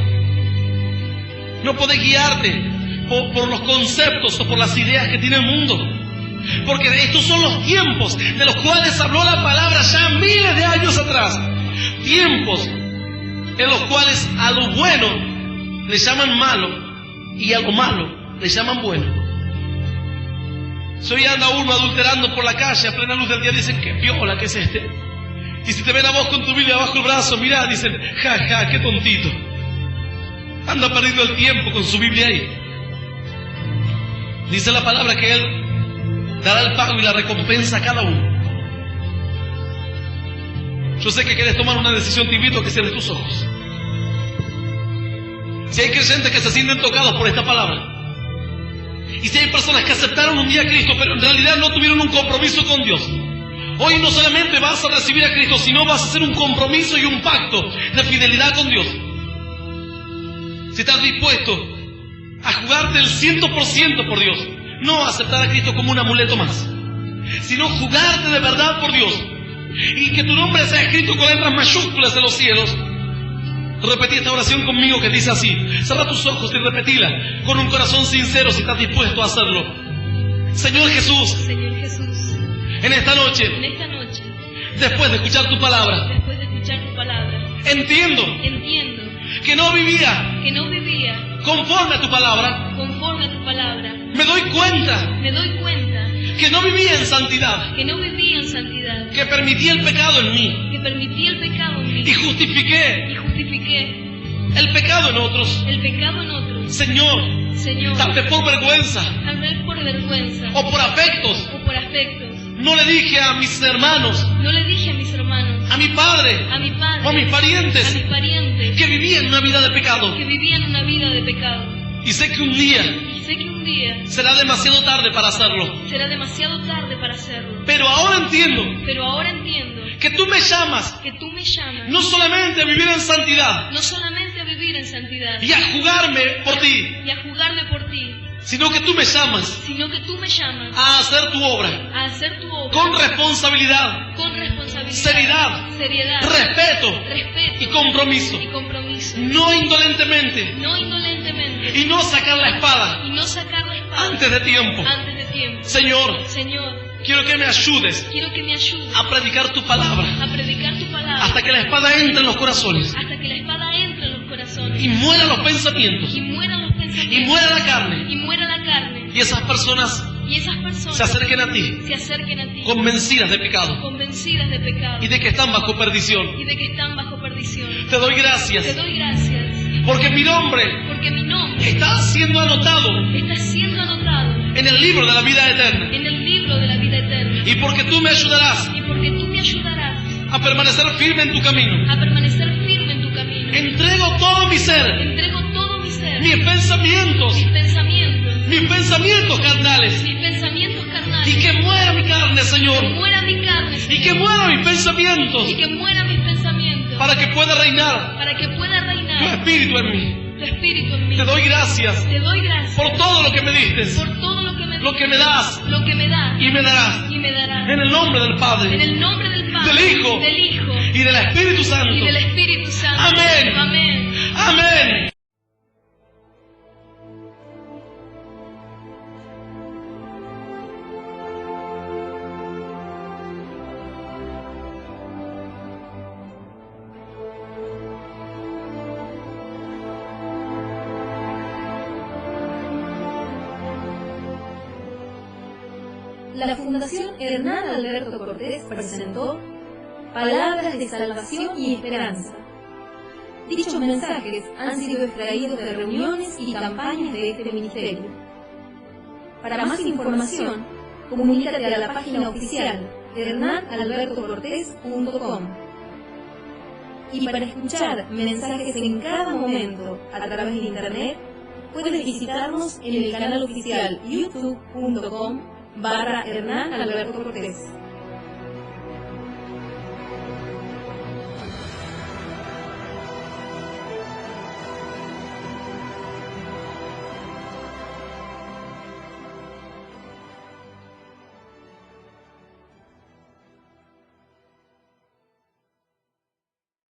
No podés guiarte por los conceptos o por las ideas que tiene el mundo. Porque estos son los tiempos de los cuales habló la palabra ya miles de años atrás. Tiempos en los cuales a lo bueno le llaman malo y a lo malo le llaman bueno. Si hoy anda uno adulterando por la calle a plena luz del día, dicen que viola, que es este. Y si te ven a vos con tu Biblia bajo el brazo, mirá, dicen, ja, ja, qué tontito. Anda perdiendo el tiempo con su Biblia ahí. Dice la palabra que Él dará el pago y la recompensa a cada uno. Yo sé que quieres tomar una decisión, te invito a que cierres tus ojos. Si hay creyentes que se sienten tocados por esta palabra, y si hay personas que aceptaron un día a Cristo, pero en realidad no tuvieron un compromiso con Dios, hoy no solamente vas a recibir a Cristo, sino vas a hacer un compromiso y un pacto de fidelidad con Dios. Si estás dispuesto a jugarte el 100% por Dios, no aceptar a Cristo como un amuleto más, sino jugarte de verdad por Dios, y que tu nombre sea escrito con letras mayúsculas en los cielos. Repetí esta oración conmigo que dice así. Cierra tus ojos y repetila con un corazón sincero si estás dispuesto a hacerlo. Señor Jesús, en esta noche, después de escuchar tu palabra, entiendo que no vivía conforme a tu palabra. Me doy cuenta que no vivía en santidad, que permití el pecado en mí y justifiqué el pecado en otros. Señor, tal vez por vergüenza o por afectos, no le dije a mis hermanos a mi padre, a mi padre, o a mis a parientes mis parientes, que vivían una vida de pecado. que vivían una vida de pecado. Y sé que un día Y sé que un día será demasiado tarde para hacerlo. será demasiado tarde para hacerlo. Pero ahora entiendo Pero ahora entiendo que tú me llamas que tú me llamas no solamente a vivir en santidad no solamente a vivir en santidad y a jugarme por ti, y a jugarme por ti, sino que tú me llamas sino que tú me llamas a hacer tu obra a hacer tu obra con responsabilidad, con responsabilidad, seriedad, seriedad, respeto respeto y compromiso. y compromiso. No indolentemente No indolentemente y no sacar la espada y no sacar la espada antes de tiempo. antes de tiempo. Señor, Señor, quiero que me ayudes quiero que me ayudes a predicar tu palabra a predicar tu palabra hasta que la espada entre en los corazones hasta que la espada entre en los corazones y mueran los pensamientos y mueran los pensamientos y muera la carne y muera la carne y esas personas y esas personas se acerquen a ti se acerquen a ti convencidas de pecado convencidas de pecado y de que están bajo perdición. y de que están bajo perdición. Te doy Te gracias doy gracias porque mi nombre porque mi nombre está siendo anotado está siendo anotado en el libro de la vida eterna en el libro de la vida eterna y porque tú me ayudarás y porque tú me ayudarás a permanecer firme en tu camino. a permanecer firme en tu camino. Entrego todo mi ser, Entrego todo mi ser, mis pensamientos carnales, mis pensamientos carnales, y que muera mi carne, Señor, que muera mi carne, y que mueran mis pensamientos, y que mueran mis pensamientos, para que pueda reinar para que pueda tu reinar espíritu en mí. tu espíritu en mí. Te doy gracias Te doy gracias por todo lo que me diste, por todo lo que me lo que me das lo que me das y me darás. y me darás. En el nombre del En Padre el nombre del Padre, del Hijo y del Espíritu y Santo. del Espíritu Santo. Amén. Amén. Amén. La Fundación Hernán Alberto Cortés presentó Palabras de Salvación y Esperanza. Dichos mensajes han sido extraídos de reuniones y campañas de este ministerio. Para más información, comunícate a la página oficial hernanalbertocortés.com. Y para escuchar mensajes en cada momento a través de internet, puedes visitarnos en el canal oficial youtube.com/Hernán Alberto Cortés.